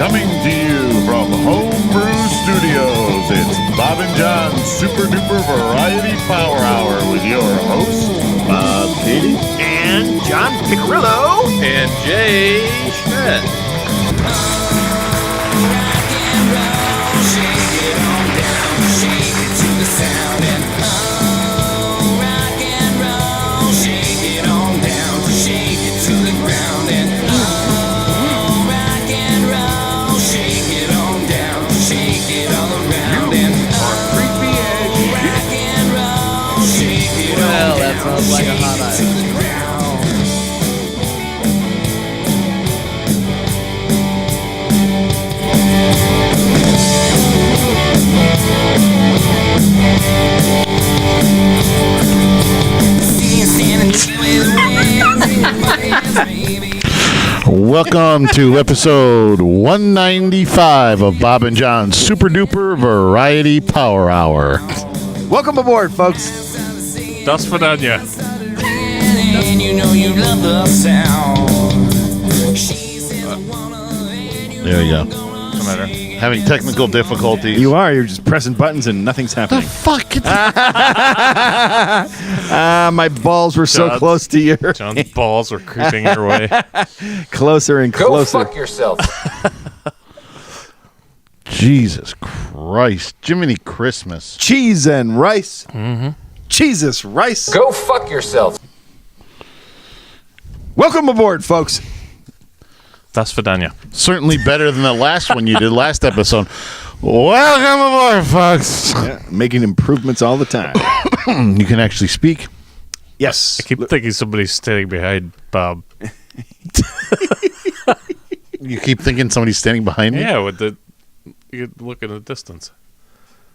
Coming to you from Homebrew Studios, it's Bob and John's Super Duper Variety Power Hour with your hosts, Bob Katie and John Picarillo and Jay Schmidt. Well, that sounds like a hot item. Welcome to episode 195 of Bob and John's Super Duper Variety Power Hour. Welcome aboard, folks. Das Vidania. And you know you love the sound. There you go. No matter. Having technical difficulties. You're just pressing buttons and nothing's happening. Fuck. My balls were so close to your John's balls are creeping your way. closer and closer. Go fuck yourself. Jesus Christ. Jiminy Christmas. Cheese and rice. Jesus rice. Go fuck yourself. Welcome aboard, folks. Das Vidania. Certainly better than the last one you did last episode. Welcome aboard, folks. Yeah, making improvements all the time. You can actually speak. Yes. I keep thinking somebody's standing behind Bob. You keep thinking somebody's standing behind me? Yeah, with the you could look in the distance.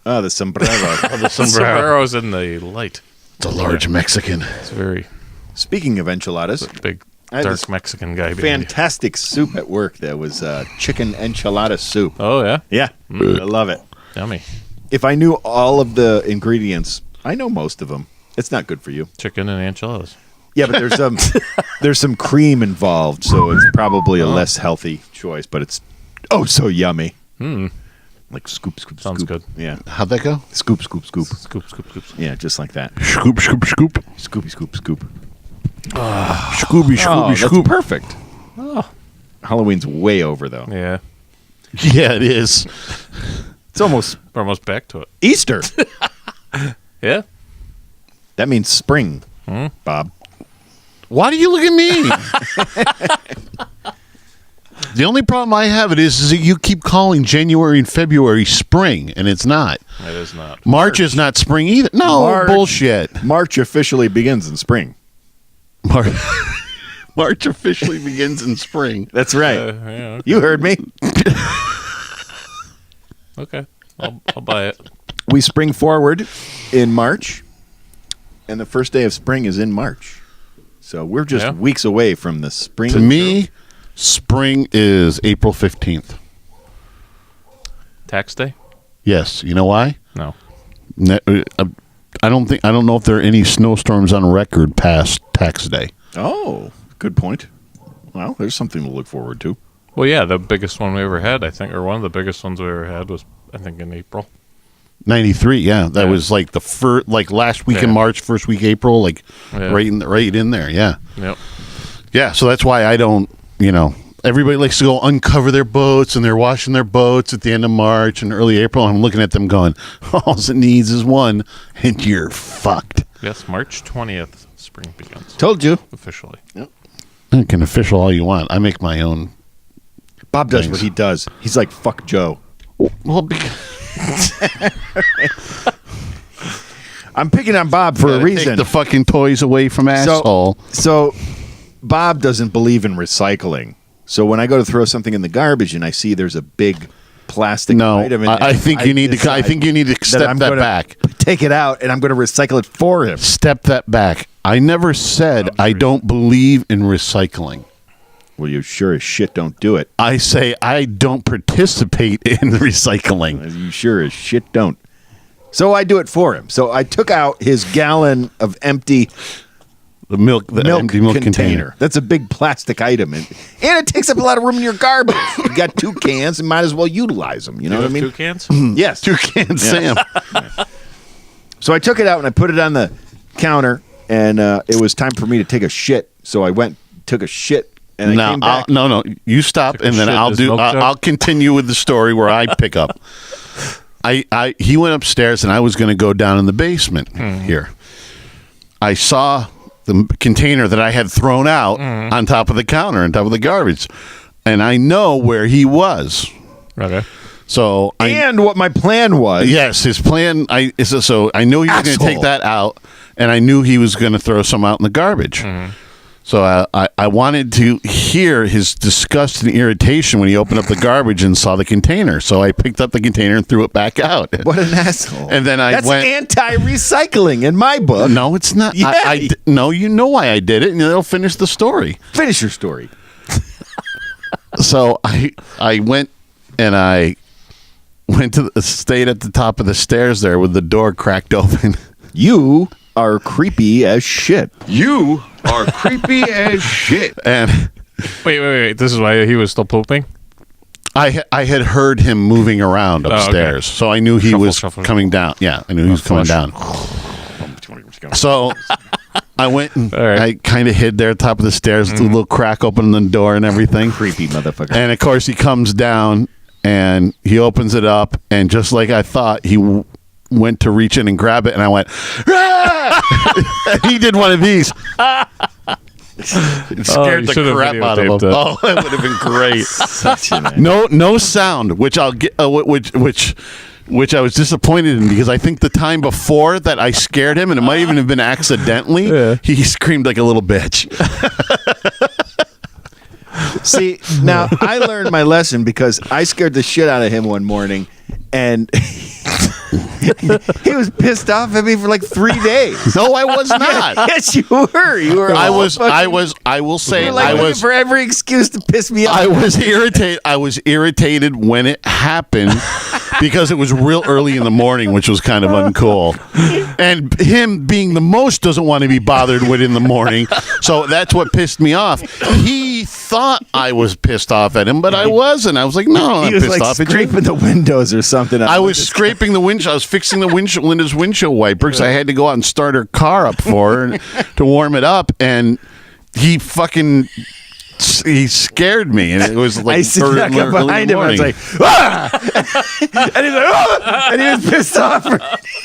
Oh, the sombrero. The sombrero. Sombrero's in the light. It's a large Mexican. It's very Speaking of enchiladas, big, I had dark this Mexican guy behind you. fantastic soup at work that was chicken enchilada soup. Oh, yeah? Yeah, I love it. Yummy. If I knew all of the ingredients, I know most of them. It's not good for you. Chicken and enchiladas. Yeah, but there's some cream involved, so it's probably a less healthy choice. But it's so yummy. Like scoop, scoop, Sounds scoop. good. Yeah, How'd that go? scoop, scoop, scoop. Scoop, scoop, scoop. Yeah, just like that. Scoop, scoop, scoop. Scoopy, scoop, scoop. Scooby, Oh, Scooby, that's Scoop. perfect. Halloween's way over though. Yeah. Yeah, it is. It's almost We're almost back to it. Easter. Yeah? That means spring, Bob. Why do you look at me? The only problem I have is that you keep calling January and February spring, and it's not. It is not. March is not spring either. No, March. bullshit. March officially begins in spring. March officially begins in spring. That's right. Yeah, okay. You heard me. Okay. I'll buy it. We spring forward in March, and the first day of spring is in March. So we're just weeks away from the spring. To me, spring is April 15th. Tax day? Yes. You know why? No. I don't know if there are any snowstorms on record past tax day. Oh, good point. Well, there's something to look forward to. Well, yeah, the biggest one we ever had, I think, or one of the biggest ones we ever had was, I think, in April. 93, yeah. That Yeah. was like the first, like last week in Yeah. March, first week April, like Yeah. right in there, yeah. Yep. Yeah, so that's why I don't, everybody likes to go uncover their boats, and they're washing their boats at the end of March and early April. I'm looking at them going, all it needs is one, and you're fucked. Yes, March 20th, spring begins. Told you. Officially. You can official all you want. I make my own. Bob does Thanks. what he does. He's like, fuck Joe. Well, I'm picking on Bob for a reason. Take the fucking toys away from asshole. So Bob doesn't believe in recycling. So when I go to throw something in the garbage and I see there's a big plastic No, item, and I think you need to. I think you need to step I'm that gonna back. take it out, and I'm going to recycle it for him. Step that back. I never said I don't believe in recycling. Well, you sure as shit don't do it. I say I don't participate in recycling. You sure as shit don't. So I do it for him. So I took out his gallon of empty The empty milk container. That's a big plastic item, and it takes up a lot of room in your garbage. You got 2 cans, and might as well utilize them. You know what I mean? 2 cans? Yes, 2 cans, Sam. So I took it out and I put it on the counter, and it was time for me to take a shit. So I went, took a shit, and I came back. No. You stop, and then shit in I'll his do. milk jug? I'll continue with the story where I pick up. He went upstairs, and I was going to go down in the basement here. I saw the container that I had thrown out on top of the counter, on top of the garbage, and I know where he was. Okay. So And what my plan was. yes, his plan. So I knew he was going to take Asshole. that out, and I knew he was going to throw some out in the garbage. So I wanted to hear his disgust and irritation when he opened up the garbage and saw the container. So I picked up the container and threw it back out. What an asshole. And then I That's went- anti-recycling in my book. No, it's not. Yeah. No, you know why I did it, and they'll finish the story. Finish your story. So I went and I went to stayed at the top of the stairs there with the door cracked open. You are creepy as shit. You are creepy as shit. Wait. And This is why he was still pooping? I had heard him moving around okay. upstairs, so I knew he Shuffle, was shuffle. coming down. Yeah, I knew he was coming flush. down. So I went and All right. I kind of hid there at the top of the stairs, with a little crack open in the door and everything. Creepy motherfucker. And of course, he comes down and he opens it up, and just like I thought, he went to reach in and grab it, and I went, "Ah!" And he did one of these. It scared you the should have crap out of him. videotaped it. Oh, that would have been great. Such an No sound, which I'll get, which I was disappointed in, because I think the time before that I scared him, and it might even have been accidentally, he screamed like a little bitch. See, now I learned my lesson because I scared the shit out of him one morning, and he was pissed off at me for like 3 days. No, I was not. Yes, you were. You were. I all was. fucking- I will say. You were like I looking was. for every excuse to piss me off. I was irritated. I was irritated when it happened because it was real early in the morning, which was kind of uncool. And him being the most doesn't want to be bothered with in the morning, so that's what pissed me off. He thought I was pissed off at him, but I wasn't. I was like, no, I'm He not was pissed like off at you. scraping the windows or something. I was scraping the windshield. I was fixing the Linda's windshield wiper because I had to go out and start her car up for her to warm it up, and he scared me, and it was like I snuck up behind him. I was like, ah! And he's like, oh! And he was pissed off.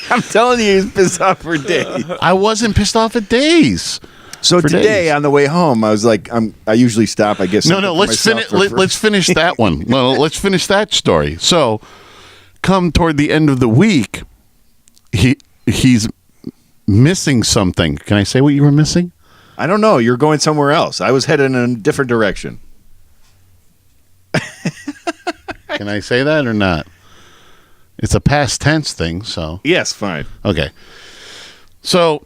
I'm telling you, he was pissed off for days. I wasn't pissed off at days. So For today days. on the way home, I was like, I usually stop. I guess. No. Let's finish. Let's finish that one. No, let's finish that story. So, come toward the end of the week, he's missing something. Can I say what you were missing? I don't know. You're going somewhere else. I was headed in a different direction. Can I say that or not? It's a past tense thing. So Yes, fine. okay. So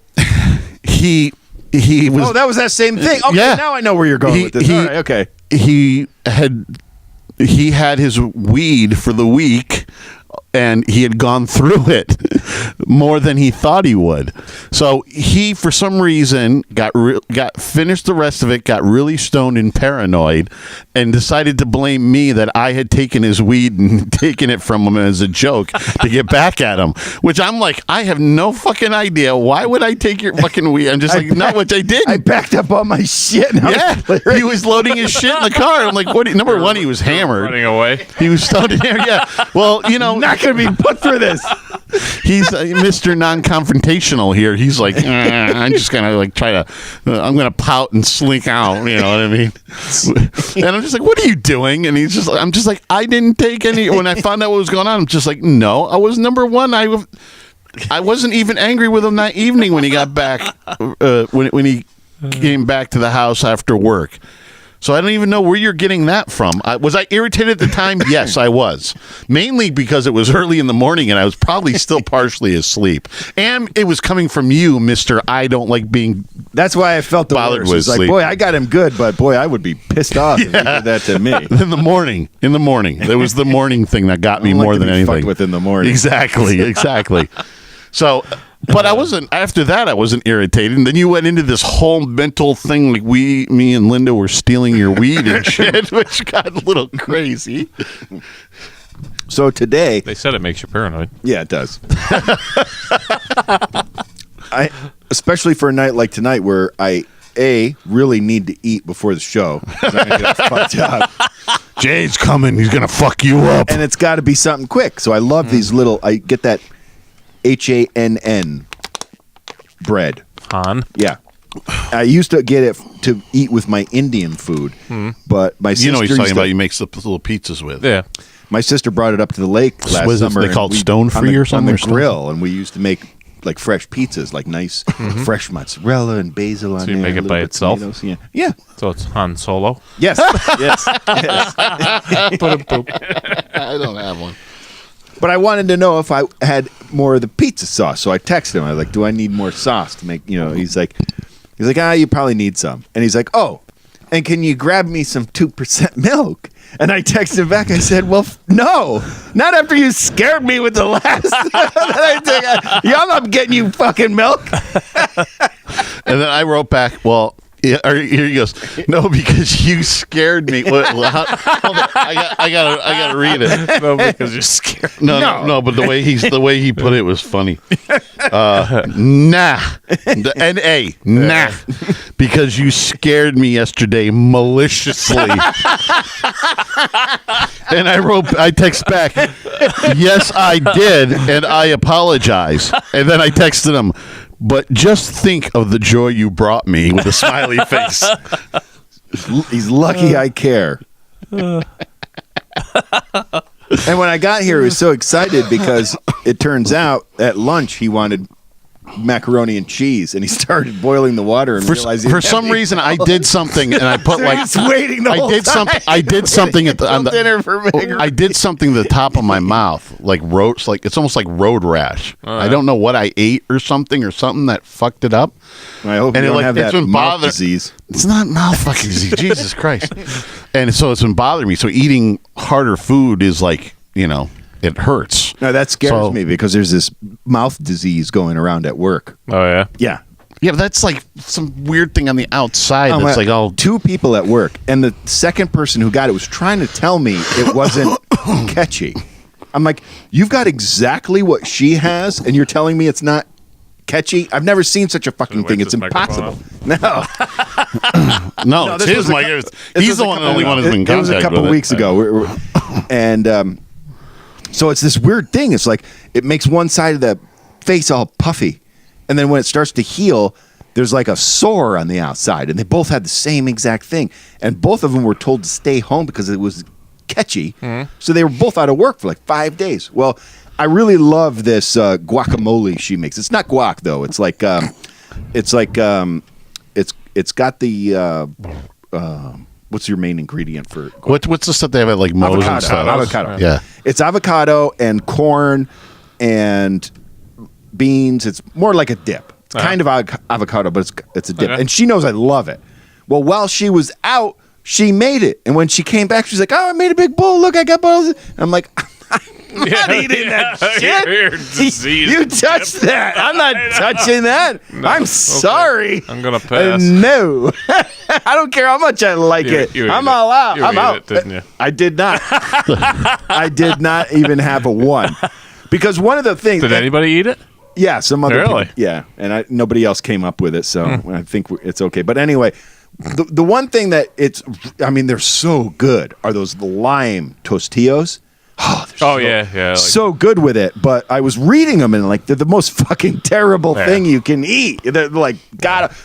he was. Oh, that was that same thing. Okay, Yeah. now I know where you're going with this. All right, okay. He had his weed for the week, and he had gone through it more than he thought he would. So he, for some reason, got finished the rest of it, got really stoned and paranoid, and decided to blame me that I had taken his weed and taken it from him as a joke to get back at him. Which I'm like, I have no fucking idea. Why would I take your fucking weed? I'm just like, no, which I didn't. I backed up all my shit. And I Yeah, was he was loading his shit in the car. I'm like, what? Number one, he was hammered. Running away. He was stoned in there. Yeah. Well, you know, not going to be put through this. he's Mr. Non-confrontational here. He's like, I'm just gonna like try to. I'm gonna pout and slink out. You know what I mean? And I'm just like, what are you doing? And I'm just like, I didn't take any. When I found out what was going on, I'm just like, no, I was number one. I wasn't even angry with him that evening when he got back. When he came back to the house after work. So I don't even know where you're getting that from. Was I irritated at the time? Yes, I was. Mainly because it was early in the morning and I was probably still partially asleep. And it was coming from you, Mr. I don't like being... That's why I felt the Bothered worst. with It's like, sleep. boy, I got him good, but boy, I would be pissed off if he did that to me. In the morning. It was the morning thing that got me I don't like more to than be anything. fucked with in the morning. Exactly. So But I wasn't. After that, I wasn't irritated. And then you went into this whole mental thing, like me and Linda were stealing your weed and shit, which got a little crazy. So today, They said it makes you paranoid. yeah, it does. Especially for a night like tonight, where I really need to eat before the show. 'Cause I'm gonna get fucked up. Jay's coming. He's gonna fuck you up. And it's got to be something quick. So I love these little. I get that HANN bread. Han. Yeah. I used to get it to eat with my Indian food, but my sister You know what he's used talking to- about. He makes the little pizzas with. Yeah. My sister brought it up to the lake last Was it- summer. they and call it we- stone on free the- or something, on or the stone- grill, and we used to make like fresh pizzas, like nice fresh mozzarella and basil on So there. you make and it a by little bit itself? tomatoes. Yeah. Yeah. So it's Han Solo. Yes. yes. Yes. I don't have one. But I wanted to know if I had more of the pizza sauce, so I texted him. I was like, "Do I need more sauce to make?" You know, he's like, you probably need some. And he's like, "Oh, and can you grab me some 2% milk?" And I texted him back. I said, "Well, no, not after you scared me with the last." I'm not getting you fucking milk. And then I wrote back, well, yeah, or here he goes. No, because you scared me. Hold on, I gotta read it. No, because you're scared. No, but the way he put it was funny. Nah, the N-A, nah, because you scared me yesterday maliciously. And I text back, yes, I did, and I apologize. And then I texted him, but just think of the joy you brought me with a smiley face. He's lucky I care. And when I got here, he was so excited because it turns out at lunch he wanted macaroni and cheese, and he started boiling the water and realized he For had some to eat reason, all I of did it. something, and I put So like he's waiting the whole time. I did something at the, on the dinner for macaroni. I did something to the top of my mouth, like it's almost like road rash. I don't know what I ate or something that fucked it up. I hope And you it, don't like, have it's that been mouth bother- disease. It's not mouth fucking disease, Jesus Christ. And so it's been bothering me. So eating harder food is like, it hurts. No, that scares So- me because there's this mouth disease going around at work. Oh, yeah. Yeah. Yeah, but that's like some weird thing on the outside. Oh, That's my- like, oh, two people at work, and the second person who got it was trying to tell me it wasn't catchy. I'm like, you've got exactly what she has, and you're telling me it's not catchy? I've never seen such a fucking Wait, thing. this It's impossible. microphone No. no, it's this his was a mic. cou- He's this was the a one, couple- only one who's been in It was a contact couple with it. weeks ago, and so it's this weird thing. It's like it makes one side of the face all puffy, and then when it starts to heal, there's like a sore on the outside, and they both had the same exact thing, and both of them were told to stay home because it was catchy. So they were both out of work for like 5 days. Well, I really love this guacamole she makes. It's not guac though. It's got the what's your main ingredient for guac? What's the stuff they have at like Moe's and stuff? Avocado. Yeah. It's avocado and corn and beans. It's more like a dip. It's kind of avocado, but it's a dip. Okay. And she knows I love it. Well, while she was out, she made it. And when she came back, she's like, "Oh, I made a big bowl. Look, I got bowls." And I'm like, I'm not eating that shit. You're diseased. You touched that. I'm not touching that. I'm sorry. I'm gonna pass. No. I don't care how much I like it. You I'm ate all it. out. You I'm ate out. it, didn't you? I did not. I did not even have a one. Because one of the things. Did anybody eat it? Yeah, some other Really? people. Yeah, and nobody else came up with it, so I think it's okay. But anyway, the one thing that they're so good are those lime tostillos. Oh, Yeah. Like, so good with it. But I was reading them and like they're the most fucking terrible thing you can eat. They're like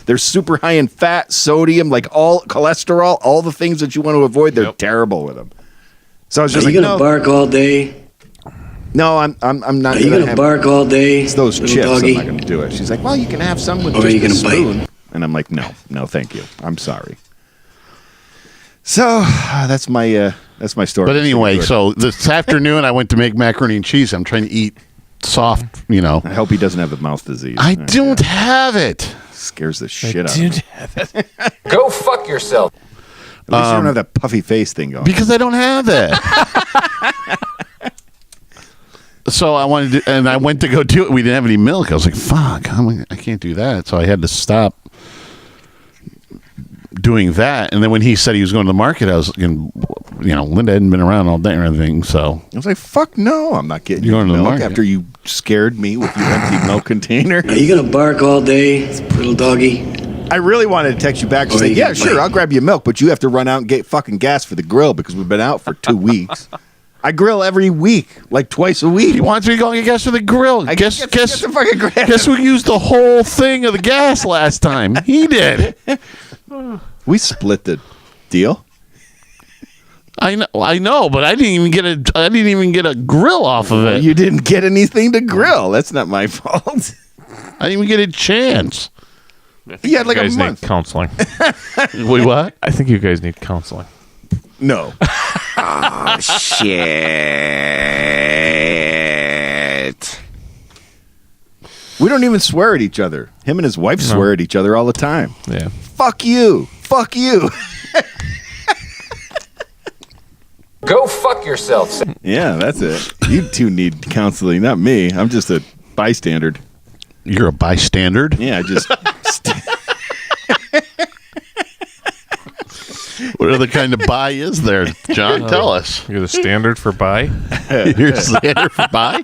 they're super high in fat, sodium, like all cholesterol, all the things that you want to avoid. They're terrible with them. So I was just Are like, you gonna bark all day? no, I'm not. Are you gonna have bark all day? It's those little chips. doggy? I'm not going to do it. She's like, well, you can have some with Or are just you a gonna bite? spoon. And I'm like, no, thank you. I'm sorry. So that's my story. But anyway, so this afternoon I went to make macaroni and cheese. I'm trying to eat soft, I hope he doesn't have the mouth disease. I don't have it. Scares the shit out of me. Go fuck yourself. At least you don't have that puffy face thing going. Because I don't have it. So I wanted to, and I went to go do it. We didn't have any milk. I was like, fuck, I can't do that. So I had to stop doing that. And then when he said he was going to the market, I was, Linda hadn't been around all day or anything. So I was like, fuck no, I'm not getting You're going to the milk market. after you scared me with your empty milk container. Are you gonna bark all day, little doggy? I really wanted to text you back and say, yeah, sure, I'll grab you milk, but you have to run out and get fucking gas for the grill because we've been out for 2 weeks. I grill every week, like twice a week. he wants me to go get gas for the grill. Guess get the fucking gas. guess who used the whole thing of the gas last time? He did. We split the deal. I know, but I didn't even get a grill off of it. You didn't get anything to grill. That's not my fault. I didn't even get a chance. You had like You a guys month. need counseling. Wait, what? I think you guys need counseling. No. Shit. We don't even swear at each other. Him and his wife swear at each other all the time. Yeah. Fuck you. Fuck you. Go fuck yourself. Yeah, that's it. You two need counseling, not me. I'm just a bystander. You're a bystander. Yeah, I just. What other kind of buy is there, John? Tell us. You're the standard for buy. You're a standard for buy?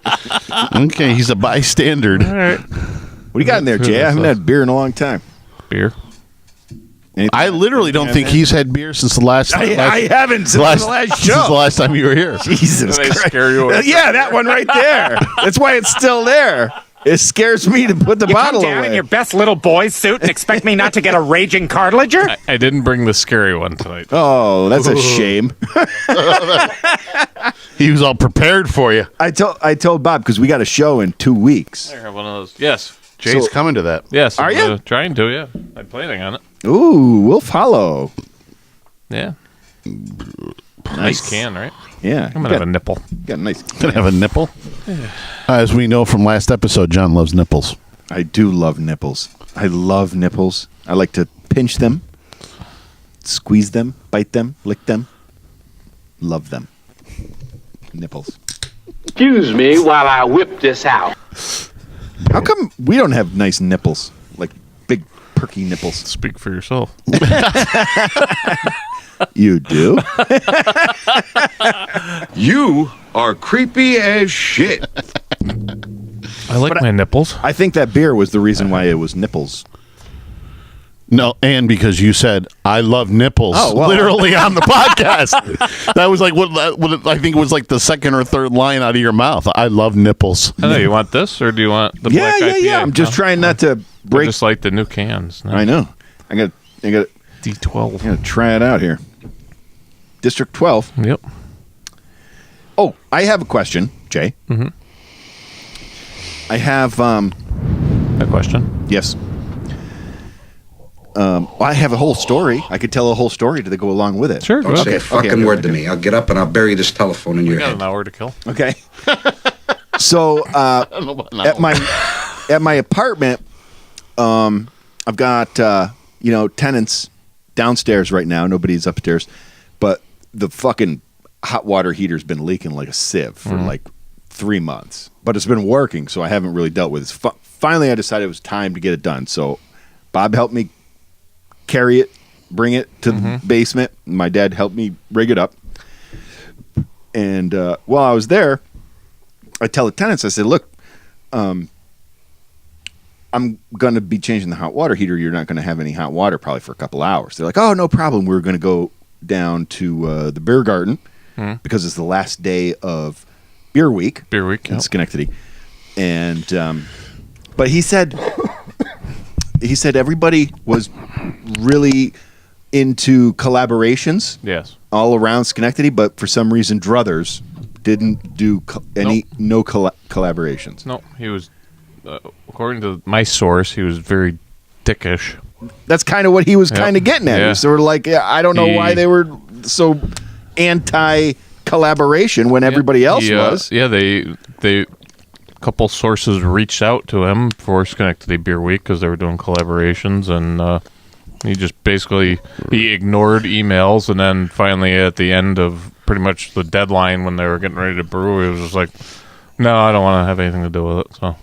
Okay, he's a bystander. All right. What do you got in there, Jay? I haven't had beer in a long time. Beer. Anything- I literally don't think he's had beer since the last. I haven't since the last since show. the last time you were here. Jesus They Christ. scare you away. Yeah, that one right there. That's why it's still there. It scares me to put the bottle Come down away. in your best little boy's suit and expect me not to get a raging cartilager? I didn't bring the scary one tonight. Oh, that's a shame. He was all prepared for you. I told Bob because we got a show in 2 weeks. I have one of those. Yes. Jay's So- coming to that. Yes. Are I'm, you? trying to, yeah. I'm planning on it. Ooh, we'll follow. Yeah. Nice can, right? Yeah, I'm going to have a nipple. got a nice. Gonna have a nipple. As we know from last episode, John loves nipples. I do love nipples. I love nipples. I like to pinch them, squeeze them, bite them, lick them. Love them. Nipples. Excuse me while I whip this out. How come we don't have nice nipples? Like big perky nipples. Speak for yourself. You do? You are creepy as shit. I like my nipples. I think that beer was the reason why it was nipples. No, and because you said I love nipples, Oh, well. literally on the podcast. That was like what I think it was like the second or third line out of your mouth. I love nipples. I know. You want this or do you want the Yeah, black IPA? I'm just trying not to I break. just like the new cans. No. I know. I got D12. to try it out here. District 12. Yep. Oh, I have a question, Jay. Mm-hmm. I have A question. yes. I have a whole story. I could tell a whole story to go along with it. Sure. Go Don't ahead. say a fucking okay, word okay. to me. I'll get up and I'll bury this telephone in We your got head. an hour to kill. Okay. So at my apartment, I've got tenants downstairs right now. Nobody's upstairs, but the fucking hot water heater's been leaking like a sieve for like 3 months. But it's been working, so I haven't really dealt with it. Finally, I decided it was time to get it done. So Bob helped me carry it, bring it to the basement. My dad helped me rig it up. And while I was there, I tell the tenants, I said, look, I'm going to be changing the hot water heater. You're not going to have any hot water probably for a couple hours. They're like, oh, no problem. We're going to go down to the beer garden because it's the last day of beer week. Beer week. In Yep. Schenectady. And but he said everybody was really into collaborations Yes. all around Schenectady, but for some reason Druthers didn't do collaborations. No, he was, according to my source, he was very dickish. That's kind of what he was kind of getting at. Yeah. He was sort of like, I don't know why they were so anti-collaboration when everybody else was. Yeah, they couple sources reached out to him for Schenectady Beer Week because they were doing collaborations, and he just basically he ignored emails, and then finally at the end of pretty much the deadline when they were getting ready to brew, he was just like, No, I don't want to have anything to do with it. So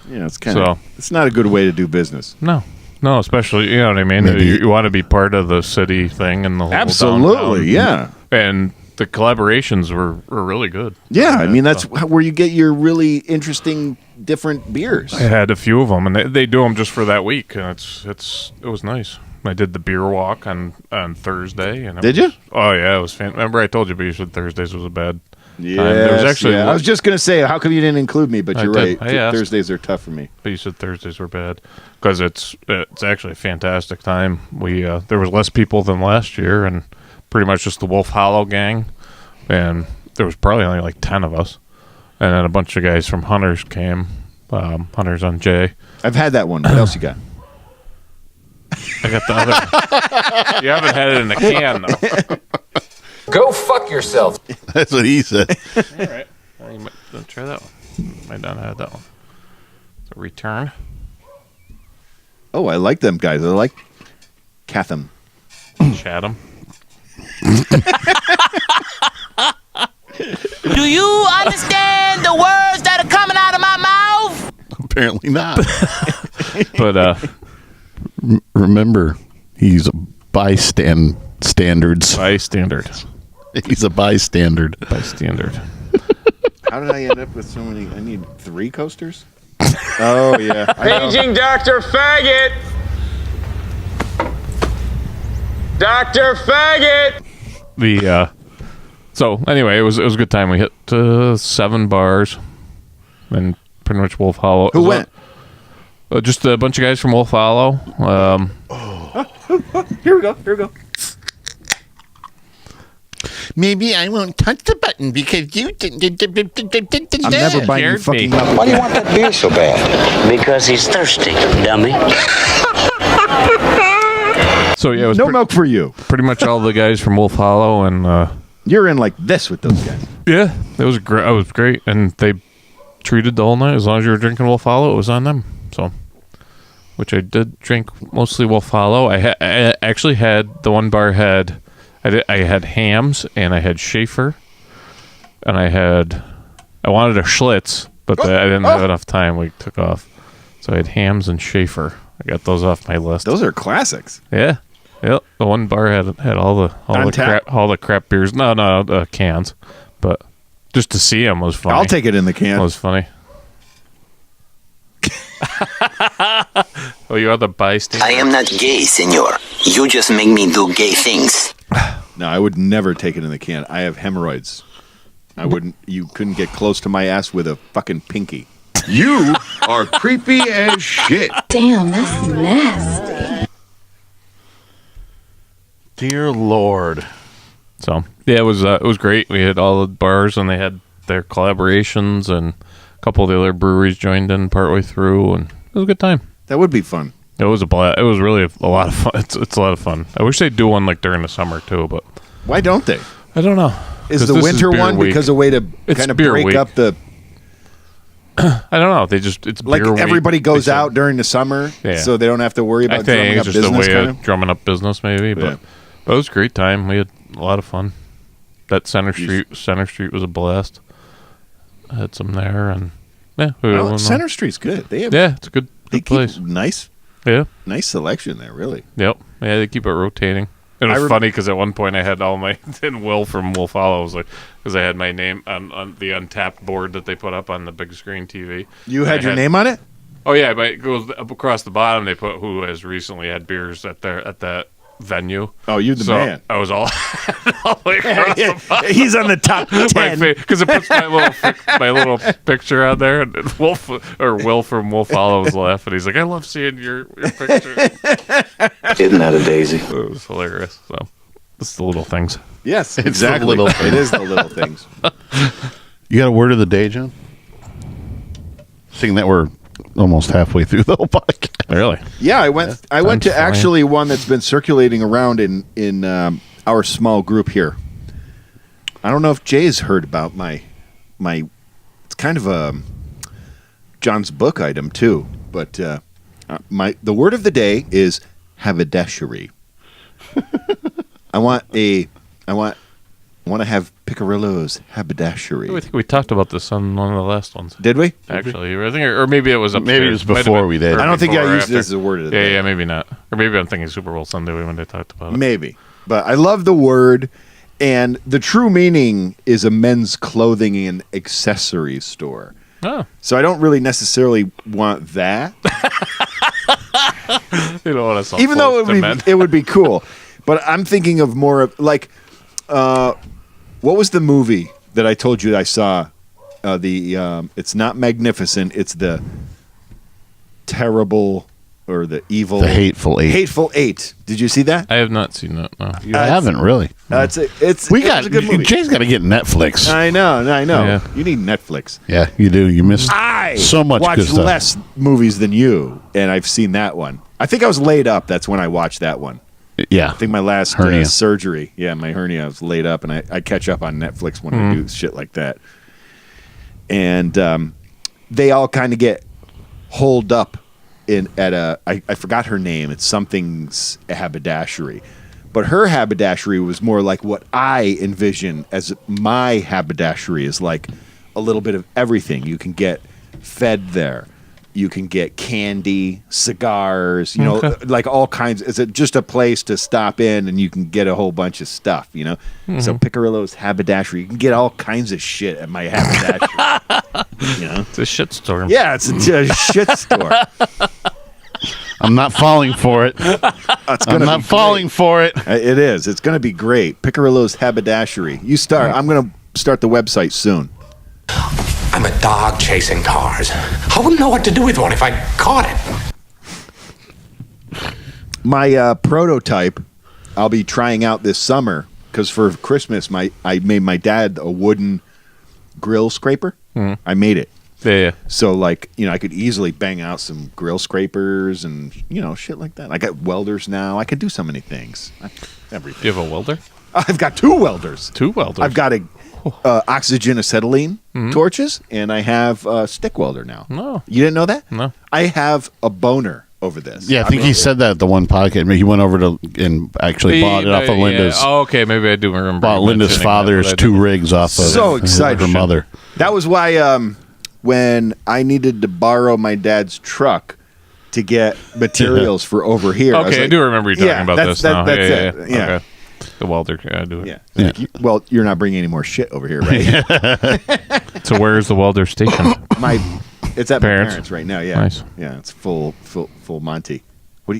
Yeah, it's kind of. It's not a good way to do business. no, especially you know what I mean. Maybe- You want to be part of the city thing and the whole Absolutely, downtown. yeah. And the collaborations were really good. Yeah, I mean that's where you get your really interesting different beers. I had a few of them, and they do them just for that week, and it was nice. I did the beer walk on Thursday, and Did you? Oh yeah, it was fantastic. Remember I told you, but you said Thursdays was a bad. Yeah, there was actually. I was just gonna say, how come you didn't include me? But I you're did. right. I asked. Thursdays are tough for me. But you said Thursdays were bad because it's actually a fantastic time. We there was less people than last year, and pretty much just the Wolf Hollow gang, and there was probably only like 10 of us, and then a bunch of guys from Hunters came, Hunters on J. I've had that one. What else you got? I got the other. You haven't had it in a can though. Go fuck yourself. That's what he said. All right, well, you might try that one. Might not have had that one. So return. Oh, I like them guys. I like Catham. Chatham. Do you understand the words that are coming out of my mouth? Apparently not. But Remember, he's a standards. bystander. He's a bystander. Bystander. How did I end up with so many? I need 3 coasters. Oh yeah. I know. Paging Dr. Faggot. Dr. Faggot. The so anyway, it was a good time. We hit 7 bars, and pretty much Wolf Hollow. Who went? Just a bunch of guys from Wolf Hollow. Here we go. Maybe I won't touch the button because you. I'm never buying you fucking up. Why do you want that beer so bad? Because he's thirsty, dummy. So yeah, it was No milk for you. pretty much all the guys from Wolf Hollow, and You're in like this with those guys. yeah, it was great. It was great, and they treated the whole night. As long as you were drinking Wolf Hollow, it was on them. So, which I did drink mostly Wolf Hollow. I actually had the one bar had. I had hams and I had Schaefer, and I wanted a Schlitz, but I didn't have enough time. We took off, so I had hams and Schaefer. I got those off my list. Those are classics. Yeah, yep. The one bar had all the crap beers. No, cans, but just to see them was funny. I'll take it in the can. It was funny. Oh, you are the bystander. I am not gay, senor. You just make me do gay things. No, I would never take it in the can. I have hemorrhoids. I wouldn't. You couldn't get close to my ass with a fucking pinky. You are creepy as shit. Damn, that's nasty. Dear Lord. So yeah, it was great. We had all the bars, and they had their collaborations, and a couple of the other breweries joined in partway through, and it was a good time. That would be fun. It was a blast. It was really a lot of fun. It's a lot of fun. I wish they'd do one like during the summer too, but Why don't they? I don't know. Is 'Cause the this winter beer one week. because a way to It's kind of beer break week. up the I don't know. It's like beer week. everybody goes They said- out during the summer, Yeah. so they don't have to worry I about think drumming up it's just a business. way Kind of of. drumming up business, maybe. But, Yeah. but it was a great time. We had a lot of fun. That Center Street was a blast. I had some there, and yeah, Well, Center Street's good. They have yeah, it's a good they place. keep nice selection there. Really. Yep. Yeah, they keep it rotating. It was funny because at one point I had all my then Will from Wolf Hollow was like because I had my name on the Untapped board that they put up on the big screen TV. You had your name on it? Oh yeah, but it goes up across the bottom. They put who has recently had beers at that venue. Oh, you're the So man. I was all the way across the bottom. He's on the top 10. Because it puts my little picture on there, and Will from Wolf Hollow was laughing. He's like, "I love seeing your picture." Isn't that a daisy? It was hilarious. So, it's the little things. Yes, It's exactly. the little It is the little things. You got a word of the day, John? Seeing that we're almost halfway through the whole podcast. Really? Yeah, I went to flying. actually one that's been circulating around in our small group here. I don't know if Jay's heard about my. It's kind of a John's book item too, but the word of the day is haberdashery. I want want to have Picarillo's haberdashery. I think we talked about this on one of the last ones. Did we? Actually, I think, or maybe it was upstairs. Maybe it was Might have before been- we did. or I don't think before I or used after. this as a word of the Yeah, day. yeah, maybe not. Or maybe I'm thinking Super Bowl Sunday when they talked about it. Maybe. But I love the word, and the true meaning is a men's clothing and accessories store. Oh, So I don't really necessarily want that, you don't want to sell even though clothes to men. it would be cool. But I'm thinking of more of like, what was the movie that I told you I saw? It's not Magnificent. It's the terrible or the evil, The Hateful Eight. Hateful Eight. Did you see that? I have not seen that. No. You haven't really. It's We it got was a good movie. Jay's got to get Netflix. I know. Yeah. You need Netflix. Yeah, you do. You missed I so much watch good stuff. less movies than you, and I've seen that one. I think I was laid up. That's when I watched that one. Yeah, I think my last Hernia. surgery. Yeah, my hernia. I was laid up, and I catch up on Netflix when I do shit like that. And they all kind of get holed up I forgot her name. It's something's haberdashery. But her haberdashery was more like what I envision as my haberdashery is like a little bit of everything. You can get fed there. You can get candy, cigars, like all kinds. It's just a place to stop in and you can get a whole bunch of stuff, So Picarillo's haberdashery, you can get all kinds of shit at my haberdashery. It's a shit storm. Yeah, it's a shit store. I'm not falling for it. It's I'm gonna not be falling great. for it. It is. It's going to be great. Picarillo's haberdashery. You start. I'm going to start the website soon. I'm a dog chasing cars. I wouldn't know what to do with one if I caught it. My prototype, I'll be trying out this summer because for Christmas, I made my dad a wooden grill scraper. I made it. Yeah. So, I could easily bang out some grill scrapers and, shit like that. I got welders now. I could do so many things. Everything. Do you have a welder? I've got 2 welders. 2 welders. I've got oxygen acetylene torches, and I have a stick welder now. No. You didn't know that? No. I have a boner over this. Yeah, I think he said that at the one podcast. He went over to and actually bought it off of Linda's. Oh, okay. Maybe I do remember. Bought you Linda's mentioning father's that, but I 2 didn't- rigs off of So excited. her mother. That was why when I needed to borrow my dad's truck to get materials for over here. I was Okay, I like, do remember you talking about that's, this now. That's yeah, it. Yeah. Okay. The welder. Yeah, I do it. Yeah. Well, you're not bringing any more shit over here, right? So where's the welder station? It's at Parents. my parents right now. Yeah. Nice. Yeah. It's full Monty. Are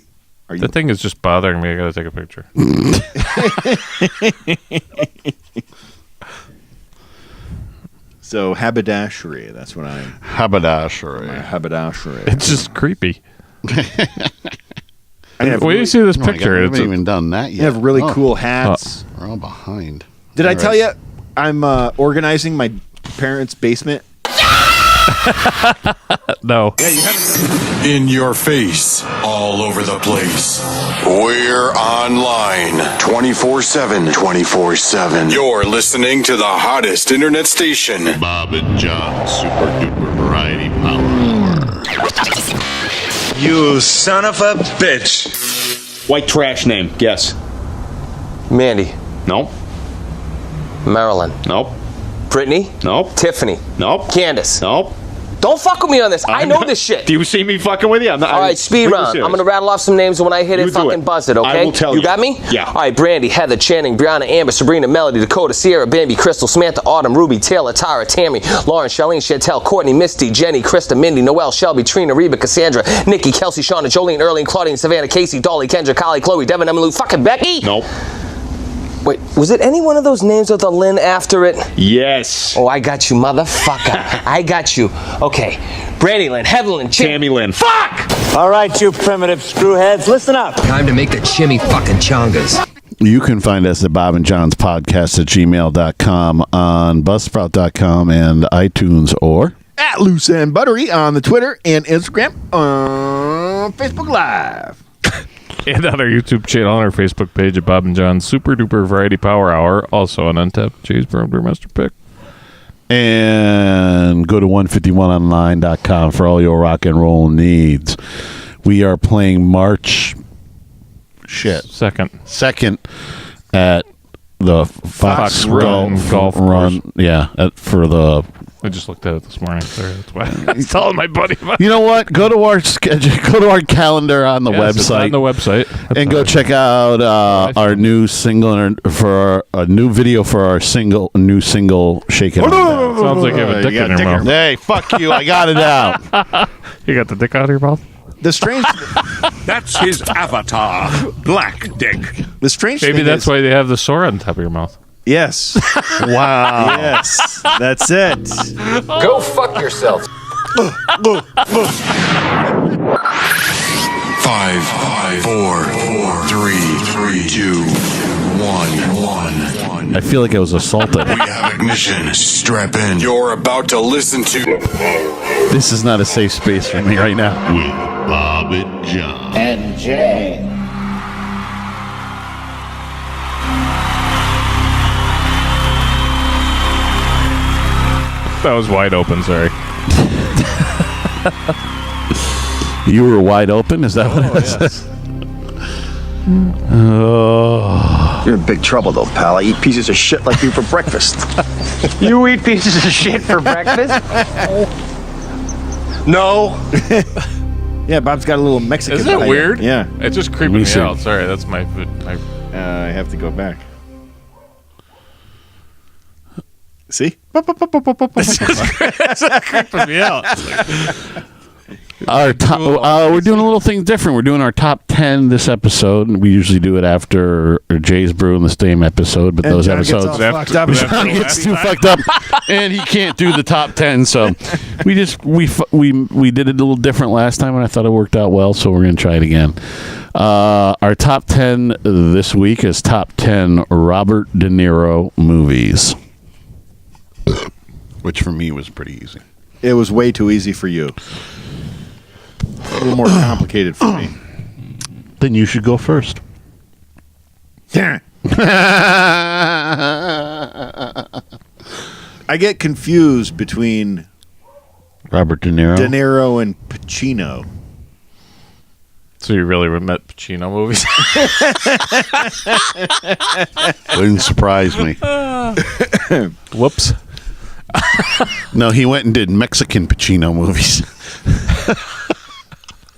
you? The thing is just bothering me. I got to take a picture. So haberdashery. That's what I. Haberdashery. Haberdashery. It's just creepy. I have Wait till you see this Oh my God, picture. we It's haven't a- even done that I yet. have really Oh, cool hats. We're all behind. Did I All tell right. you I'm organizing my parents' basement? No. Yeah, you haven't. In your face, all over the place. We're online 24/7. 24/7. You're listening to the hottest internet station. Bob and John Super Duper Variety Power Hour. You son of a bitch. White trash name. Guess. Mandy. Nope. Marilyn. Nope. Brittany. Nope. Tiffany. Nope. Candace. Nope. Don't fuck with me on this. I know this shit. Do you see me fucking with you? I'm not, All right, speed round. I'm going to rattle off some names, and when I hit You it, do fucking it. buzz it, okay? I will tell you. You got me? Yeah. All right, Brandy, Heather, Channing, Brianna, Amber, Sabrina, Melody, Dakota, Sierra, Bambi, Crystal, Samantha, Autumn, Ruby, Taylor, Tara, Tammy, Lauren, Charlene, Chantel, Courtney, Misty, Jenny, Krista, Mindy, Noelle, Shelby, Trina, Reba, Cassandra, Nikki, Kelsey, Shauna, Jolene, Erling, Claudine, Savannah, Casey, Dolly, Kendra, Kylie, Chloe, Devin, Emily, fucking Becky? Nope. Wait, was it any one of those names with a Lynn after it? Yes. Oh, I got you, motherfucker. I got you. Okay. Brandy Lynn, Heather Tammy Lynn. Fuck! All right, you primitive screwheads, listen up. Time to make the chimmy fucking chongas. You can find us at Bob and John's podcast at gmail.com, on buzzsprout.com and iTunes, or At Loose and Buttery on the Twitter and Instagram on Facebook Live. And on our YouTube channel, on our Facebook page at Bob and John's Super Duper Variety Power Hour. Also on Untapped Jay's Brewmaster Pick. and go to 151online.com for all your rock and roll needs. We are playing March 2nd at the Fox Run golf run. Yeah, for the. I just looked at it this morning. Sorry, that's why I was telling my buddy about it. You know what? Go to our schedule. Go to our calendar on the Yes, it's website. on the website. And go check out our new single for a new video for our new single "Shake It On Down." Sounds like you have a dick in your mouth. Hey, fuck you! I got it out. You got the dick out of your mouth? The strange, That's his avatar, Black Dick. the strange Maybe thing that's is, why they have the sore on top of your mouth. Yes. Wow. Yes. That's it. Go fuck yourself. 5, 4, 3, 2, 1. I feel like I was assaulted. We have ignition. Strap in. You're about to listen to This is not a safe space for me right now. with Bob and John. And Jay. That was wide open, sorry. You were wide open. Is that what it was? Oh. You're in big trouble, though, pal. I eat pieces of shit like you for breakfast. You eat pieces of shit for breakfast? No. Yeah, Bob's got a little Mexican. Isn't it bite. weird? Yeah. It's just creeping Me me too. out. Sorry, that's my I have to go back. See? creeping me out. Our top, we're doing a little thing different. We're doing our top 10 this episode, and we usually do it after Jay's Brew and the Same episode. But those John gets all episodes, fucked up. John gets too fucked up, and he can't do the top 10. So we did it a little different last time, and I thought it worked out well. So we're gonna try it again. Our top 10 this week is top 10 Robert De Niro movies, which for me was pretty easy. It was way too easy for you. A little more complicated for me. Then you should go first. I get confused between Robert De Niro. De Niro and Pacino. So you really met Pacino movies? Wouldn't surprise me. Whoops. No, he went and did Mexican Pacino movies.